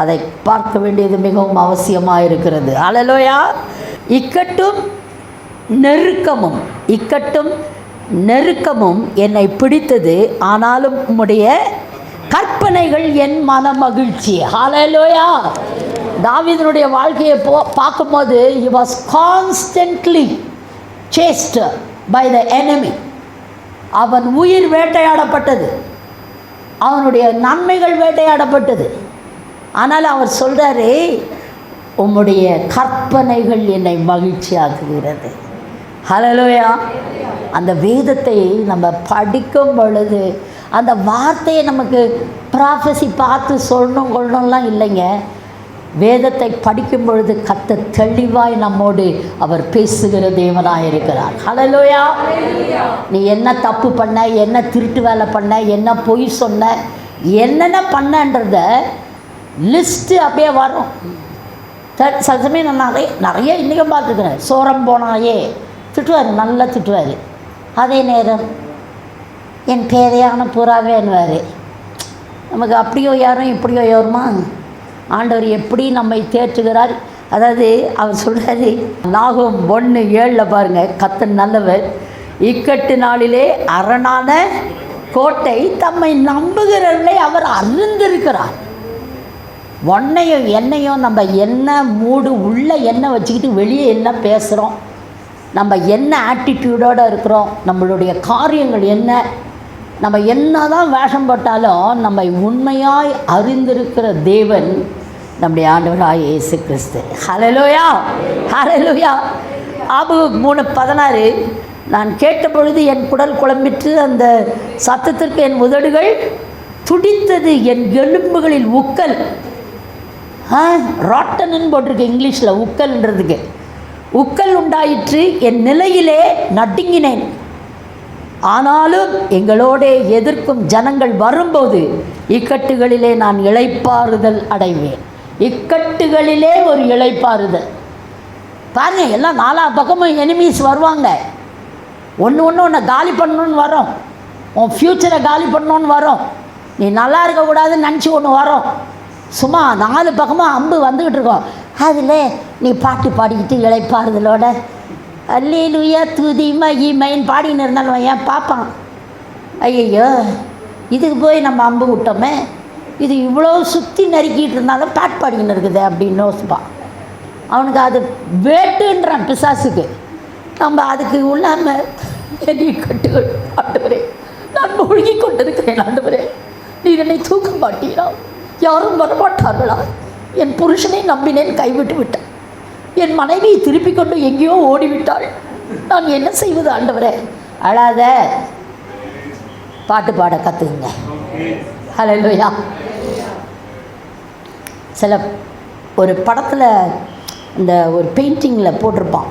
அதை பார்க்க வேண்டியது மிகவும் அவசியமாக இருக்கிறது. ஹல்லேலூயா. இக்கட்டும் நெருக்கமும் என்னை பிடித்தது, ஆனாலும் உம்முடைய கற்பனைகள் என் மன மகிழ்ச்சி. ஹல்லேலூயா. தாவீதுனுடைய வாழ்க்கையை பார்க்கும்போது he was constantly chased by the enemy. அவன் உயிர் வேட்டையாடப்பட்டது, அவனுடைய நன்மைகள் வேட்டையாடப்பட்டது. ஆனால் அவர் சொல்கிறாரு, உம்முடைய கற்பனைகள் என்னை மகிழ்ச்சியாக்குகிறது. ஹல்லேலூயா. அந்த வேதத்தை நம்ம படிக்கும் பொழுது அந்த வார்த்தையை நமக்கு ப்ராஃபஸி பார்த்து கொள்ளணும்லாம் இல்லைங்க. வேதத்தை படிக்கும் பொழுது கர்த்தர் தெளிவாய் நம்மோடு அவர் பேசுகிற தேவனாக இருக்கிறார். ஹல்லேலூயா. நீ என்ன தப்பு பண்ண, என்ன திருட்டு வேலை பண்ண, என்ன பொய் சொன்ன, என்னென்ன பண்ணன்றத லிஸ்ட்டு அப்படியே வரும். சில சமயம் நான் நிறைய இன்றைக்கும் பார்த்துக்கிறேன். சோரம் போனாயே திட்டுவார், நல்லா திட்டுவார். அதே நேரம் என் பேதையான புறாவேன்னுவார். நமக்கு அப்படியோ யாரும் இப்படியோ யாருமா, ஆண்டவர் எப்படி நம்மை தேற்றுகிறார். அதாவது அவர் சொல்கிறாரு, நாகம் 1:7 பாருங்கள், கர்த்தர் நல்லவர், இக்கட்டு நாளிலே அரணான கோட்டை தம்மை நம்புகிறவர்களை அவர் அறிந்திருக்கிறார். ஒன்னையும் என்னையும் நம்ம என்ன மூடு உள்ள என்ன வச்சுக்கிட்டு வெளியே என்ன பேசுகிறோம், நம்ம என்ன ஆட்டிடியூடோடு இருக்கிறோம், நம்மளுடைய காரியங்கள் என்ன, நம்ம என்ன தான் வேஷம் போட்டாலும் நம்மை உண்மையாய் அறிந்திருக்கிற தேவன் நம்முடைய ஆண்டவராகிய இயேசு கிறிஸ்து. ஹல்லேலூயா, ஹல்லேலூயா. ஆபகு 3:16, நான் கேட்ட பொழுது என் குடல் குழம்பிற்று, அந்த சத்தத்திற்கு என் உதடுகள் துடித்தது, என் எலும்புகளில் உக்கல். ராட்டன்னு போட்டிருக்கு இங்கிலீஷில், உக்கல்ன்றதுக்கு. உக்கல் உண்டாயிற்று, என் நிலையிலே நடுங்கினேன். ஆனாலும் எங்களோட எதிர்க்கும் ஜனங்கள் வரும்போது இக்கட்டுகளிலே நான் இளைப்பாறுதல் அடைவேன். இக்கட்டுகளிலே ஒரு இளைப்பாறுதல் பாருங்க. எல்லாம் 4 பக்கமும் எனிமீஸ் வருவாங்க. ஒன்று காலி பண்ணணுன்னு வரோம், உன் ஃப்யூச்சரை காலி பண்ணணுன்னு வரோம், நீ நல்லா இருக்கக்கூடாதுன்னு நினச்சி ஒன்று வரோம். சும்மா 4 பக்கமும் அம்பு வந்துக்கிட்டு இருக்கோம். அதில் நீ பாட்டு பாடிக்கிட்டு இளைப்பாறுதலோட அல்லேலூயா துதி மகிமைன்னு பாடின்னு இருந்தாலும் ஏன் பார்ப்பான், ஐயோ இதுக்கு போய் நம்ம அம்பு விட்டோமே, இது இவ்வளோ சுற்றி நறுக்கிட்டு இருந்தாலும் பாட்டு பாடிக்கின்னு இருக்குது அப்படின்னு யோசிப்பான். அவனுக்கு அது வேட்டுன்றான் பிசாசுக்கு. நம்ம அதுக்கு உள்ளாமல் பெரிய கட்டுகள், ஆண்டவரே நான் மூழ்கி கொண்டிருக்கிறேன், ஆண்டவரே நீ என்னை தூக்க மாட்டீரா, யாரும் வரமாட்டார்களா, என் புருஷனை நம்பினேன் கைவிட்டு விட்டேன், என் மனைவியை திருப்பி கொண்டு எங்கேயோ ஓடிவிட்டாள், நான் என்ன செய்வது ஆண்டவரே. அழாத, பாட்டு பாட கற்றுக்குங்க. ஹல்லேலூயா. சில ஒரு படத்தில் இந்த ஒரு பெயிண்டிங்கில் போட்டிருப்பான்,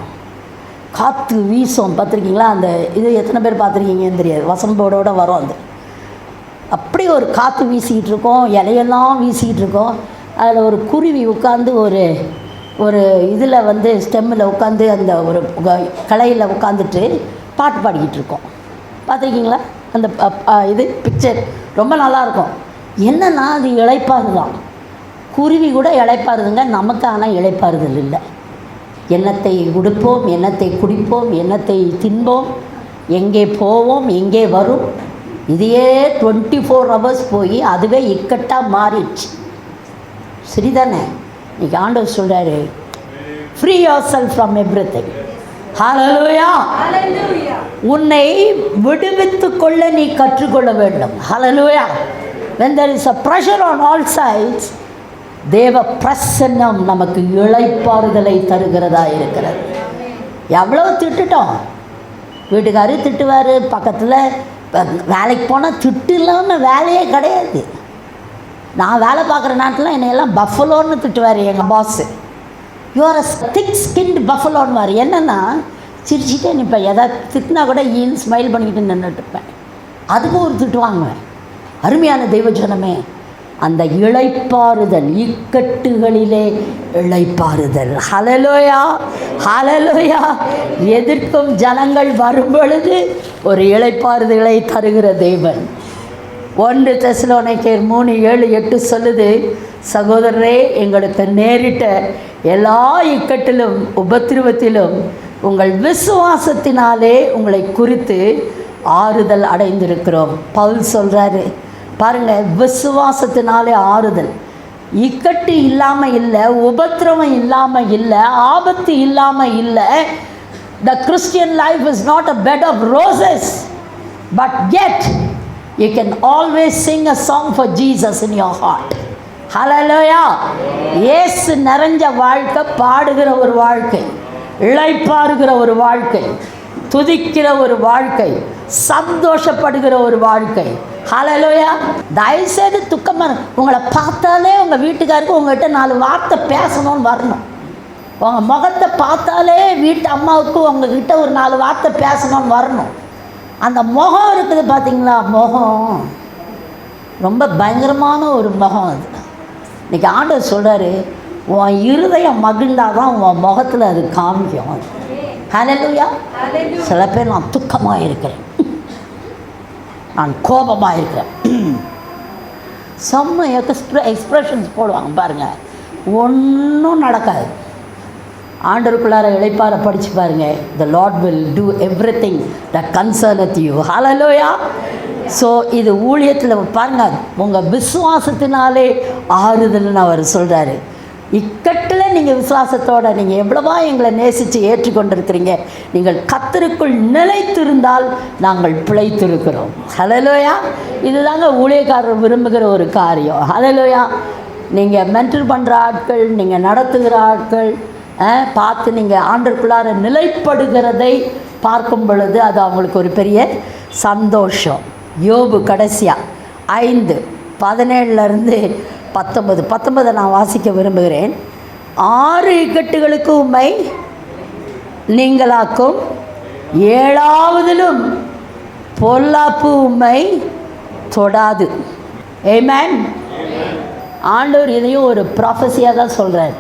காற்று வீசும் பார்த்துருக்கீங்களா? அந்த இது எத்தனை பேர் பார்த்துருக்கீங்கன்னு தெரியாது, வசனம் போர்டோடு வரும். அது அப்படி ஒரு காற்று வீசிக்கிட்டு இருக்கோம், இலையெல்லாம் வீசிக்கிட்டு இருக்கோம். அதில் ஒரு குருவி உட்காந்து ஒரு இதில் வந்து ஸ்டெம்மில் உட்காந்து அந்த ஒரு கலையில் உட்காந்துட்டு பாட்டு பாடிக்கிட்டு இருக்கோம். பார்த்துருக்கீங்களா? அந்த இது பிக்சர் ரொம்ப நல்லாயிருக்கும். என்னன்னா அது இளைப்பாறுதான். குருவி கூட இளைப்பாறுதுங்க, நமக்கு ஆனால் இளைப்பாறுதல் இல்லை. எண்ணத்தை உடுப்போம், எண்ணத்தை குடிப்போம், எண்ணத்தை தின்போம், எங்கே போவோம், எங்கே வரும், இதையே 24 hours போய் அதுவே இக்கட்டாக மாறிடுச்சு. சரிதானே? இன்றைக்கி ஆண்டவர் சொல்கிறாரு, free yourself from everything. ஹல்லேலூயா. உன்னை விடுவித்துக் கொள்ள நீ கற்றுக்கொள்ள வேண்டும். ஹல்லேலூயா. when there is a pressure on all sides, தேவ பிரசன்னம் நமக்கு இளைப்பாறுதலை தருகிறதா இருக்கிறது. எவ்வளோ திட்டுட்டோம், வீட்டுக்காரர் திட்டுவார், பக்கத்தில் வேலைக்கு போனால் திட்டு இல்லாமல் வேலையே கிடையாது. நான் வேலை பார்க்குற நாட்டில் என்னையெல்லாம் பஃபலோன்னு திட்டுவார் எங்கள் பாஸு. யூஆர் அ திக் ஸ்கின்டு பஃபலோன்னு வார். என்னென்னா சிரிச்சிட்டே நிற்பேன், எதாவது திட்டினா கூட ஈன் ஸ்மைல் பண்ணிக்கிட்டு நின்றுட்டுருப்பேன். அதுக்கும் ஒரு திட்டு வாங்குவேன். அருமையான தெய்வஜனமே, அந்த இளைப்பாறுதல், இக்கட்டுகளிலே இளைப்பாறுதல். ஹல்லேலூயா, ஹல்லேலூயா. எதிர்க்கும் ஜனங்கள் வரும் பொழுது ஒரு இளைப்பாறுதலை தருகிற தேவன். 1 தெசலோனிக்கேயர் 3:7-8 சொல்லுது, சகோதரரே, எங்களுக்கு நேரிட்ட எல்லா இக்கட்டிலும் உபத்திரவத்திலும் உங்கள் விசுவாசத்தினாலே உங்களை குறித்து ஆறுதல் அடைந்திருக்கிறோம். பவுல் சொல்கிறாரு பாருங்கள், விசுவாசத்தினாலே ஆறுதல். இக்கட்டு இல்லாமல் இல்லை, உபத்திரவம் இல்லாமல் இல்லை, ஆபத்து இல்லாமல் இல்லை. The Christian life is not a bed of roses, but yet you can always sing a song for Jesus in your heart. Hallelujah. இயேசு நிறைஞ்ச வாழ்க்கை பாடுகிற ஒரு வாழ்க்கை, இளைப்பாறுகிற ஒரு வாழ்க்கை, துதிக்கிற ஒரு வாழ்க்கை, சந்தோஷப்படுகிற ஒரு வாழ்க்கை. ஹல்லேலூயா. தயவுசெய்து துக்கமாக உங்களை பார்த்தாலே உங்கள் வீட்டுக்காருக்கு உங்கள்கிட்ட 4 வார்த்தை பேசணும்னு வரணும். உங்கள் முகத்தை பார்த்தாலே வீட்டு அம்மாவுக்கு உங்ககிட்ட ஒரு 4 வார்த்தை பேசணும்னு வரணும். அந்த முகம் இருக்குது பார்த்தீங்களா, முகம் ரொம்ப பயங்கரமான ஒரு முகம். அது இன்றைக்கி ஆண்டவர் சொல்கிறாரு, உன் இருதயம் மகிழ்ந்தால் தான் உன் முகத்தில் அது காமிக்கும். ஹல்லேலூயா. சில பேர் நான் துக்கமாக இருக்கிறேன், நான் கோபமாக இருக்கிறேன், செம்ம எக்ஸ்ப்ரெஷன்ஸ் போடுவாங்க பாருங்கள், ஒன்றும் நடக்காது. ஆண்டவருக்குள்ளார இளைப்பாற படித்து பாருங்கள். The Lord will do everything that concerneth you. Hallelujah. So இது ஊழியத்தில் பாருங்கள், உங்கள் விசுவாசத்தினாலே ஆறுதல்னு அவர் சொல்கிறாரு. இக்கட்டில் நீங்கள் விசுவாசத்தோடு நீங்கள் எவ்வளவா எங்களை நேசித்து ஏற்றுக்கொண்டிருக்கிறீங்க, நீங்கள் கர்த்தருக்குள் நிலைத்திருந்தால் நாங்கள் பிழைத்திருக்கிறோம். ஹல்லேலூயா. இதுதாங்க ஊழியக்காரர் விரும்புகிற ஒரு காரியம். ஹல்லேலூயா. நீங்கள் மென்டர் பண்ணுற ஆட்கள், நீங்கள் நடத்துகிற ஆட்கள் பார்த்து நீங்கள் ஆண்டவருக்குள்ளார நிலைப்படுகிறதை பார்க்கும் பொழுது அது அவங்களுக்கு ஒரு பெரிய சந்தோஷம். யோபு கடைசியாக 5:17-19 நான் வாசிக்க விரும்புகிறேன். 6 இக்கட்டுகளுக்கு உம்மை நீங்களாக்கும், 7ஆவதிலும் பொல்லாப்பு உம்மை தொடாது. ஆமென். ஆண்டவர் இதையும் ஒரு ப்ராஃபஸியாக தான் சொல்கிறார்.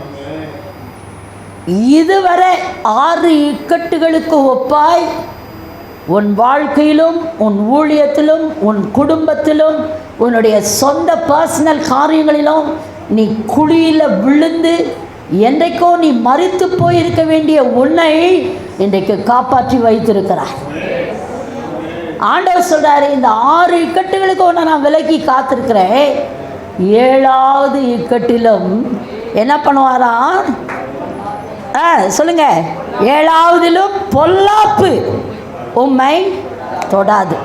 இதுவரை 6 இக்கட்டுகளுக்கு ஒப்பாய் உன் வாழ்க்கையிலும் உன் ஊழியத்திலும் உன் குடும்பத்திலும் உன்னுடைய சொந்த பர்சனல் காரியங்களிலும் நீ குழியில் விழுந்து என்றைக்கோ நீ மரித்து போயிருக்க வேண்டிய உன்னை இன்றைக்கு காப்பாற்றி வைத்திருக்கிறார். ஆண்டவர் சொல்கிறாரு, இந்த 6 இக்கட்டுகளுக்கு உன்னை நான் விலக்கி காத்திருக்கிறேன், 7ஆவது இக்கட்டிலும் என்ன பண்ணுவாராம்? சொல்லுங்க, 7ஆவதிலும் பொல்லாப்பு உம்மை தொடாது.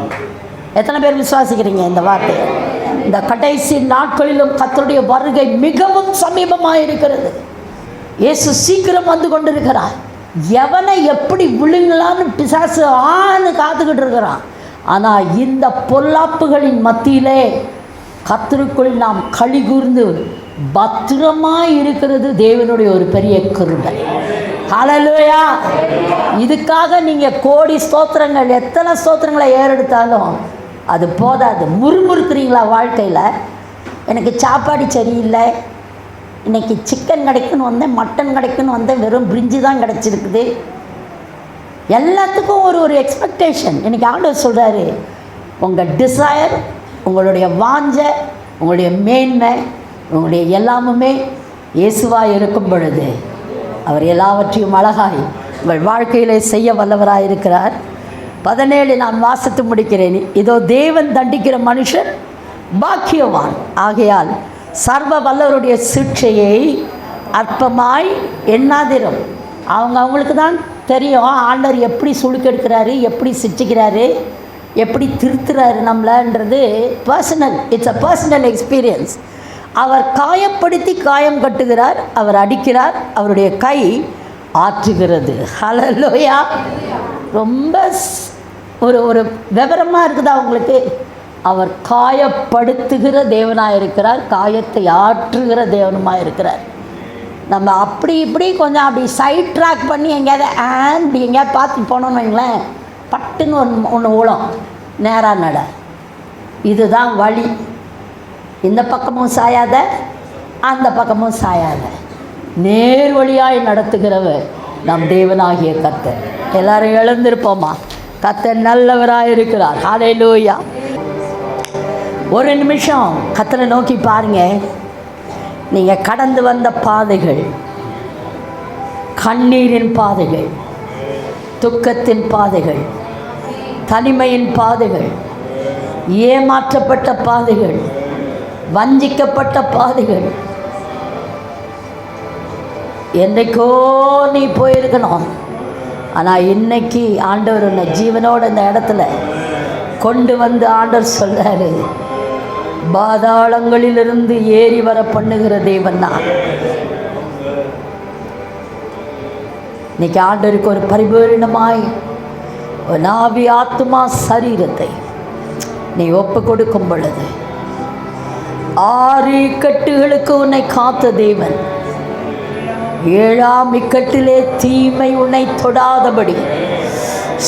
எத்தனை பேர் விசுவாசிக்கிறீங்க இந்த வார்த்தை? இந்த கடைசி நாட்களிலும் கர்த்தருடைய வருகை மிகவும் சமீபமாக இருக்கிறது. இயேசு சீக்கிரம் வந்து கொண்டிருக்கிறார். எவனை எப்படி விழுங்கலான்னு பிசாசு காத்துக்கிட்டு இருக்கிறான். ஆனால் இந்த பொல்லாப்புகளின் மத்தியிலே கர்த்தருக்குள் நாம் களி கூர்ந்து பத்திரமாய் இருக்கிறது தேவனுடைய ஒரு பெரிய கிருபை. ஹல்லேலூயா. இதுக்காக நீங்கள் கோடி ஸ்தோத்திரங்கள், எத்தனை ஸ்தோத்திரங்களை ஏறெடுத்தாலும் அது போதாது. முறுமுறுக்கிறீங்களா வாழ்க்கையில்? எனக்கு சாப்பாடு சரியில்லை, இன்றைக்கி சிக்கன் கிடைக்குன்னு வந்தேன், மட்டன் கிடைக்குன்னு வந்தேன், வெறும் பிரிஞ்சு தான் கிடச்சிருக்குது. எல்லாத்துக்கும் ஒரு எக்ஸ்பெக்டேஷன். இன்றைக்கி ஆண்டவர் சொல்கிறாரு, உங்கள் டிசையர், உங்களுடைய வாஞ்சை, உங்களுடைய மேன்மை, உங்களுடைய எல்லாமுமே இயேசுவாக இருக்கும் பொழுது அவர் எல்லாவற்றையும் அழகாய் உங்கள் வாழ்க்கையிலே செய்ய வல்லவராக இருக்கிறார். 17 நான் வாசித்து முடிக்கிறேன். இதோ தேவன் தண்டிக்கிற மனுஷன் பாக்கியவான், ஆகையால் சர்வ வல்லவருடைய சிட்சையை அற்பமாய் எண்ணாதிரும். அவங்களுக்கு தான் தெரியும் ஆண்டவர் எப்படி சுழுக்கெடுக்கிறாரு, எப்படி சிச்சிக்கிறாரு, எப்படி திருத்துறாரு நம்மளன்றது personal. It's a personal experience. அவர் காயப்படுத்தி காயம் கட்டுகிறார், அவர் அடிக்கிறார், அவருடைய கை ஆற்றுகிறது. ஹல்லேலூயா. ரொம்ப ஒரு விவரமாக இருக்குதா உங்களுக்கு? அவர் காயப்படுத்துகிற தேவனாக இருக்கிறார், காயத்தை ஆற்றுகிற தேவனுமாக இருக்கிறார். நம்ம அப்படி இப்படி கொஞ்சம் அப்படி சைட் ட்ராக் பண்ணி எங்கேயாவது இப்படி எங்கேயாவது பார்த்து போனோன்னு வைங்களேன், பட்டுன்னு ஒன்று ஊழம் நேராக நட. இதுதான் வழி. இந்த பக்கமும் சாயாத, அந்த பக்கமும் சாயாத, நேர் வழியாய் நடத்துகிறவர் நம் தேவனாகிய கர்த்தர். எல்லாரும் எழுந்திருப்போமா? கர்த்தர் நல்லவராக இருக்கிறார். ஹல்லேலூயா. ஒரு நிமிஷம் கர்த்தரை நோக்கி பாருங்க. நீங்கள் கடந்து வந்த பாதைகள், கண்ணீரின் பாதைகள், துக்கத்தின் பாதைகள், தனிமையின் பாதைகள், ஏமாற்றப்பட்ட பாதைகள், வஞ்சிக்கப்பட்ட பாதைகள், என்றைக்கோ நீ போயிருக்கணும். ஆனால் இன்னைக்கு ஆண்டவர் உன்னை ஜீவனோட இந்த இடத்துல கொண்டு வந்து ஆண்டவர் சொல்றாரு, பாதாளங்களிலிருந்து ஏறி வர பண்ணுகிற தேவன் தான். இன்னைக்கு ஆண்டவருக்கு ஒரு பரிபூர்ணமாய் ஆவி ஆத்துமா சரீரத்தை நீ ஒப்பு கொடுக்கும் பொழுது 6 இக்கட்டுகளுக்கு உன்னை காத்த தேவன் 7ஆம் இக்கட்டிலே தீமை உன்னை தொடாதபடி,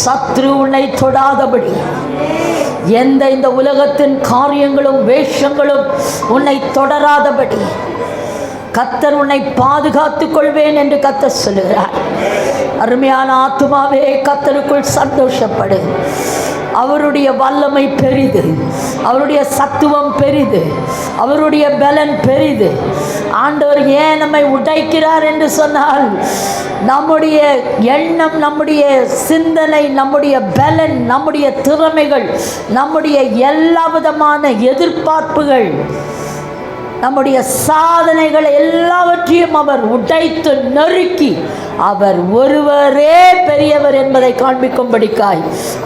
சத்ரு உன்னை தொடாதபடி, எந்த இந்த உலகத்தின் காரியங்களும் வேஷங்களும் உன்னை தொடராதபடி கர்த்தர் உன்னை பாதுகாத்துக் கொள்வேன் என்று கர்த்தர் சொல்லுகிறார். அருமையான ஆத்துமாவே, கர்த்தருக்குள் சந்தோஷப்படு. அவருடைய வல்லமை பெரிது, அவருடைய சத்துவம் பெரிது, அவருடைய பலன் பெரிது. ஆண்டவர் ஏன் நம்மை உடைக்கிறார் என்று சொன்னால், நம்முடைய எண்ணம், நம்முடைய சிந்தனை, நம்முடைய பலன், நம்முடைய திறமைகள், நம்முடைய எல்லா விதமான எதிர்பார்ப்புகள், நம்முடைய சாதனைகள் எல்லாவற்றையும் அவர் உடைத்து நொறுக்கி அவர் ஒருவரே பெரியவர் என்பதை காண்பிக்கும்படிக்காய்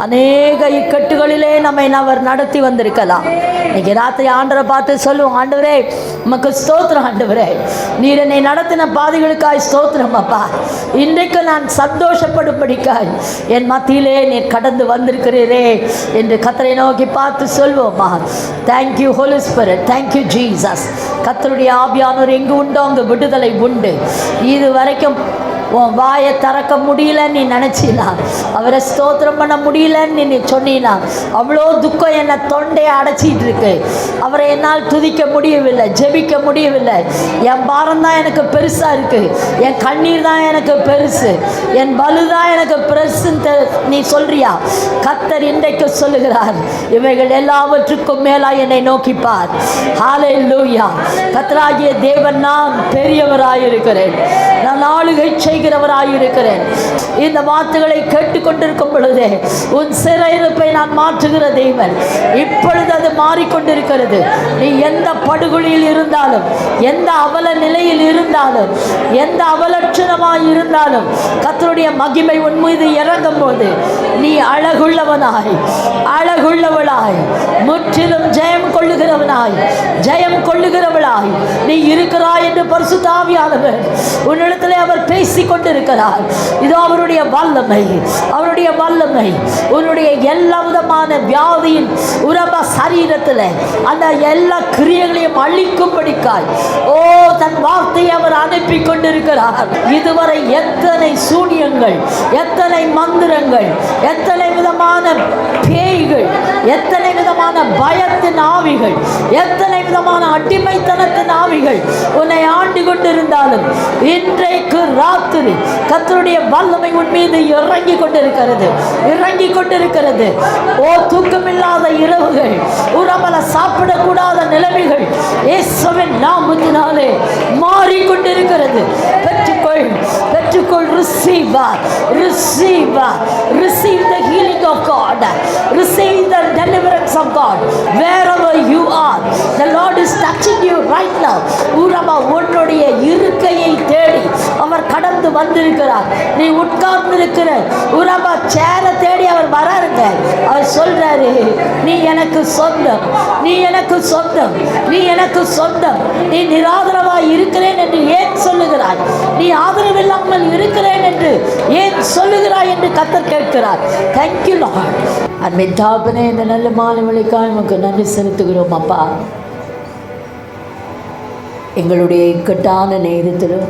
அநேக இக்கட்டுகளிலே நம்மை அவர் நடத்தி வந்திருக்கலாம். இன்னைக்கு ராத்திரி ஆண்டவரை பார்த்து சொல்லுவோம், ஆண்டவரே உமக்கு ஸ்தோத்திரம், ஆண்டவரே நீர் என்னை நடத்தின பாதைகளுக்காய் ஸ்தோத்திரம் அப்பா. இன்றைக்கு நான் சந்தோஷப்படும்படிக்காய் என் மத்தியிலே நீர் கடந்து வந்திருக்கிறீரே என்று கர்த்தரை நோக்கி பார்த்து சொல்வோமா. Thank you Holy Spirit, thank you Jesus. கர்த்தருடைய ஆவியானவர் எங்கு உண்டோ அங்கு விடுதலை உண்டு. இது வரைக்கும் உன் வாயை திறக்க முடியலன்னு நீ நினச்சினா, அவரை ஸ்தோத்திரம் பண்ண முடியலன்னு நீ சொன்னீனா, அவ்வளோ துக்கம் என்னை தொண்டையை அடைச்சிட்டு இருக்கு, அவரை என்னால் துதிக்க முடியவில்லை, ஜெபிக்க முடியவில்லை, என் பாரம் தான் எனக்கு பெருசாக இருக்குது, என் கண்ணீர் தான் எனக்கு பெருசு, என் பலு தான் எனக்கு பெருசுன்னு நீ சொல்றியா? கர்த்தர் இன்றைக்கு சொல்லுகிறார், இவைகள் எல்லாவற்றுக்கும் மேலாக என்னை நோக்கிப்பார். ஹல்லேலூயா. கர்த்தராகிய தேவன் நான் பெரியவராயிருக்கிறேன், நான் ஆளுகை செய்கிறவராயிருக்கிறேன். இந்த வார்த்தைகளை கேட்டுக்கொண்டிருக்கும் பொழுதே உன் சிறையிருப்பை நான் மாற்றுகிற தேவன். இப்பொழுது அது மாறிக்கொண்டிருக்கிறது. நீ எந்த படுகொலியில் இருந்தாலும், எந்த அவல நிலையில் இருந்தாலும், எந்த அவலட்சணமாய் இருந்தாலும், கர்த்தருடைய மகிமை உன் மீது இறங்கும் போது நீ அழகுள்ளவனாய், அழகுள்ளவளாய், முற்றிலும் ஜெயம் கொள்ளுகிறவனாய், ஜெயம் கொள்ளுகிறவளாய் நீ இருக்கிறாய் என்று பரிசுத்த ஆவியானவர் உன்னிடத்திலே அவர் பேசிக் கொண்டிருக்கிறார். இதோ அவருடைய வல்லமை, அவருடைய வல்லமை உன்னுடைய எல்லா விதமான வியாதியின் உரப சரீரத்தில் அந்த எல்லா கிரியைகளையும் அழிக்கும்படிக்காய் தன் வார்த்தையை அவர் அனுப்பி கொண்டிருக்கிறார். இதுவரை எத்தனை சூனியங்கள், எத்தனை மந்திரங்கள், எத்தனை விதமான பேய்கள், எத்தனை விதமான பயத்தின் ஆவிகள், எத்தனை விதமான அடிமைத்தனத்தின் ஆவிகள் உன்னை ஆண்டு கொண்டிருந்தாலும் இன்றைக்கு ராத்திரி கர்த்தருடைய வல்லமை உன் மீது இறங்கி கொண்டிருக்கிறது, இறங்கி கொண்டிருக்கிறது. தூக்கமில்லாத இரவுகள், உறவல சாப்பிடக்கூடாத நிலைமைகள் இயேசுவின் நாமத்தினாலே மாறிக்கொண்டிருக்கிறது. பெற்றுக்கொள், பெற்றுக்கொள். receive, receive, receive the healing of God, receive the deliverance presence of God wherever you are. The Lord is touching you right now. உரமா உன்னுடைய இருக்கையை தேடி அவர் கடந்து வந்திருக்கிறார். நீ உட்கார்ந்திருக்கிற உரமா சேரை தேடி அவர் வராருங்க. அவர் சொல்றாரு, நீ எனக்கு சொந்தம், நீ எனக்கு சொந்தம், நீ எனக்கு சொந்தம். நீ நிராதரவாய் இருக்கிறேன் என்று ஏன் சொல்லுகிறாய்? நீ ஆதரவில்லாமல் இருக்கிறேன் என்று ஏன் சொல்லுகிறாய் என்று கர்த்தர் கேட்கிறார். Thank you Lord. அன்பின் தகப்பனே, இந்த நல்ல மாலை வேளைக்காக உமக்கு நன்றி செலுத்துகிறோம் அப்பா. எங்களுடைய இக்கட்டான நேரத்திலும்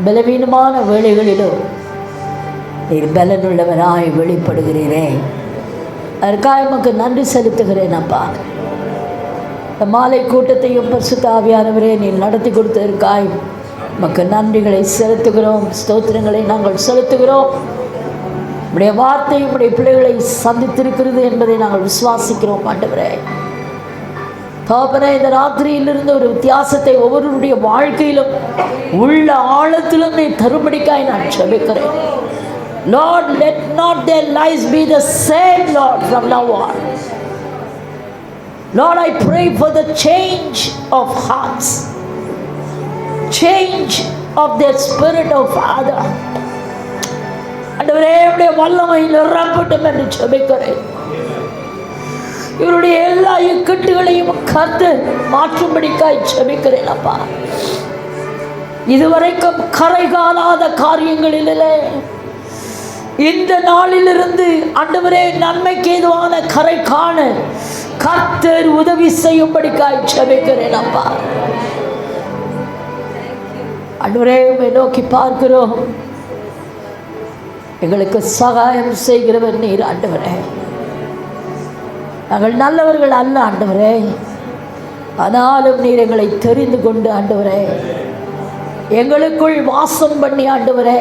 பலவீனமான வேளைகளிலும் நீர் பலனுள்ளவராய் வெளிப்படுகிறீரே, அதற்காக உமக்கு நன்றி செலுத்துகிறேன் அப்பா. இந்த மாலை கூட்டத்தையும் பரிசுத்த ஆவியானவரே நீர் நடத்தி கொடுத்ததற்காய் உமக்கு நன்றிகளை செலுத்துகிறோம், ஸ்தோத்திரங்களை நாங்கள் செலுத்துகிறோம். உடைய வார்த்தை உடைய பிள்ளைகளை சந்தித்திருக்கிறது என்பதை நாங்கள் விசுவாசிக்கிறோம் ஆண்டவரே. தகப்பனே, இந்த ராத்திரியிலிருந்து ஒரு வித்தியாசத்தை ஒவ்வொருடைய வாழ்க்கையிலும் உள்ள ஆழத்திலும் நீ தரும்படிக்காய் நான் ஜெபிக்கிறேன். Lord, let not their lives be the same, Lord, from now on. Lord, I pray for the change of hearts, change of their spirit, oh Father. ஆண்டவரே, உடைய வல்லமை நிரப்பட்டும் என்று ஜெபிக்கிறேன். இவருடைய எல்லா இக்கட்டுகளையும் கர்த்தர் மாற்றும்படிக்காய் ஜெபிக்கிறேன் அப்பா. இதுவரைக்கும் கரை காணாத காரியங்களிலே இந்த நாளிலிருந்து ஆண்டவரே நன்மைக்கு ஏதுவான கரை காண கர்த்தர் உதவி செய்யும்படிக்காய் ஜெபிக்கிறேன் அப்பா. ஆண்டவரே, உம்மை நோக்கி பார்க்கிறோம். எங்களுக்கு சகாயம் செய்கிறவர் நீர் ஆண்டவரே. நாங்கள் நல்லவர்கள் அல்ல ஆண்டவரே, ஆனாலும் நீர் எங்களை தெரிந்து கொண்டு ஆண்டவரே எங்களுக்குள் வாசம் பண்ணி ஆண்டவரே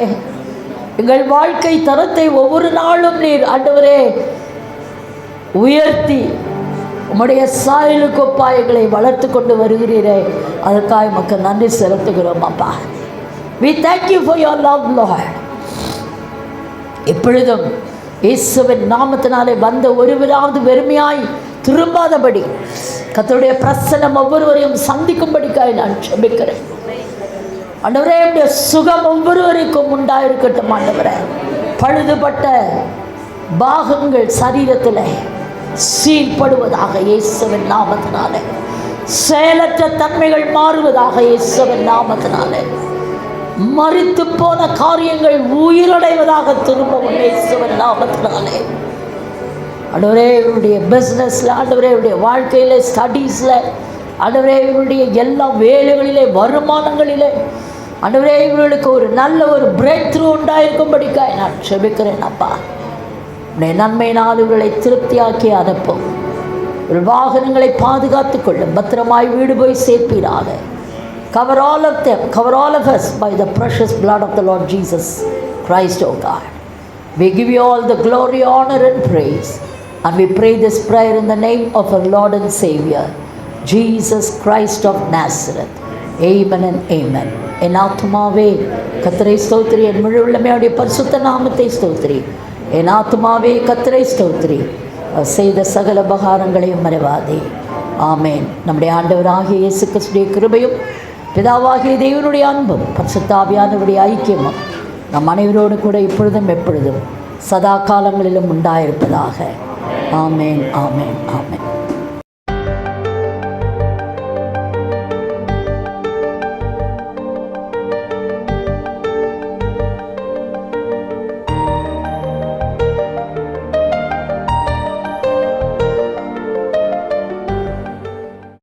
எங்கள் வாழ்க்கை தரத்தை ஒவ்வொரு நாளும் நீர் ஆண்டவரே உயர்த்தி உம்முடைய சாயலுக்கு ஒப்பா எங்களை வளர்த்து கொண்டு வருகிறீரே, அதற்காக உமக்கு நன்றி செலுத்துகிறோம் அப்பா. We thank you for your love, Lord. எப்பொழுதும் இயேசுவின் நாமத்தினாலே வந்த ஒருவராவது வெறுமையாய் திரும்பாதபடி கர்த்தருடைய பிரசன்னம் ஒவ்வொருவரையும் சந்திக்கும்படிக்காய் நான் ஜெபிக்கிறேன். ஆண்டவரே, உம்முடைய சுகம் ஒவ்வொருவருக்கும் உண்டாயிருக்கட்டும் ஆண்டவரே. பழுதுபட்ட பாகங்கள் சரீரத்தில் சீர்படுவதாக இயேசுவின் நாமத்தினாலே. செயலற்ற தன்மைகள் மாறுவதாக இயேசுவின் நாமத்தினாலே. மரித்து போன காரியங்கள் உயிரடைவதாக திரும்பவும் இயேசுவின் நாமத்தினாலே. ஆண்டவரே, இவருடைய பிஸ்னஸில், ஆண்டவரே இவருடைய வாழ்க்கையில், ஸ்டடீஸில், ஆண்டவரே இவருடைய எல்லா வேலைகளிலே, வருமானங்களிலே, ஆண்டவரே இவர்களுக்கு ஒரு நல்ல ஒரு பிரேக் த்ரூ உண்டாயிருக்கும்படிக்காய் நான் ஜெபிக்கிறேன் அப்பா. உடைய நன்மையினால் இவர்களை திருப்தியாக்கி அனுப்பும். ஒரு வாகனங்களை பாதுகாத்து கொள்ளும். பத்திரமாய் வீடு போய் சேர்ப்பீராக. Cover all of them, cover all of us by the precious blood of the Lord Jesus Christ, oh God. We give you all the glory, honor and praise. And we pray this prayer in the name of our Lord and Savior, Jesus Christ of Nazareth. Amen and amen. என் ஆத்துமாவே கர்த்தரை ஸ்தோத்திரி, என் முழு உள்ளமையுடைய பரிசுத்த நாமத்தை ஸ்தோத்திரி. என் ஆத்துமாவே கர்த்தரை ஸ்தோத்திரி, செய்த சகல உபகாரங்களையும் மறவாதே. ஆமேன். நம்முடைய ஆண்டவராகிய இயேசு கிறிஸ்துவின் கிருபையும் பிதாவாகிய தேவனுடைய அன்பும் பரிசுத்த ஆவியானவருடைய ஐக்கியமும் நம் அனைவரோடு கூட இப்பொழுதும் எப்பொழுதும் சதா காலங்களிலும் உண்டாயிருப்பதாக. ஆமேன், ஆமேன், ஆமேன்.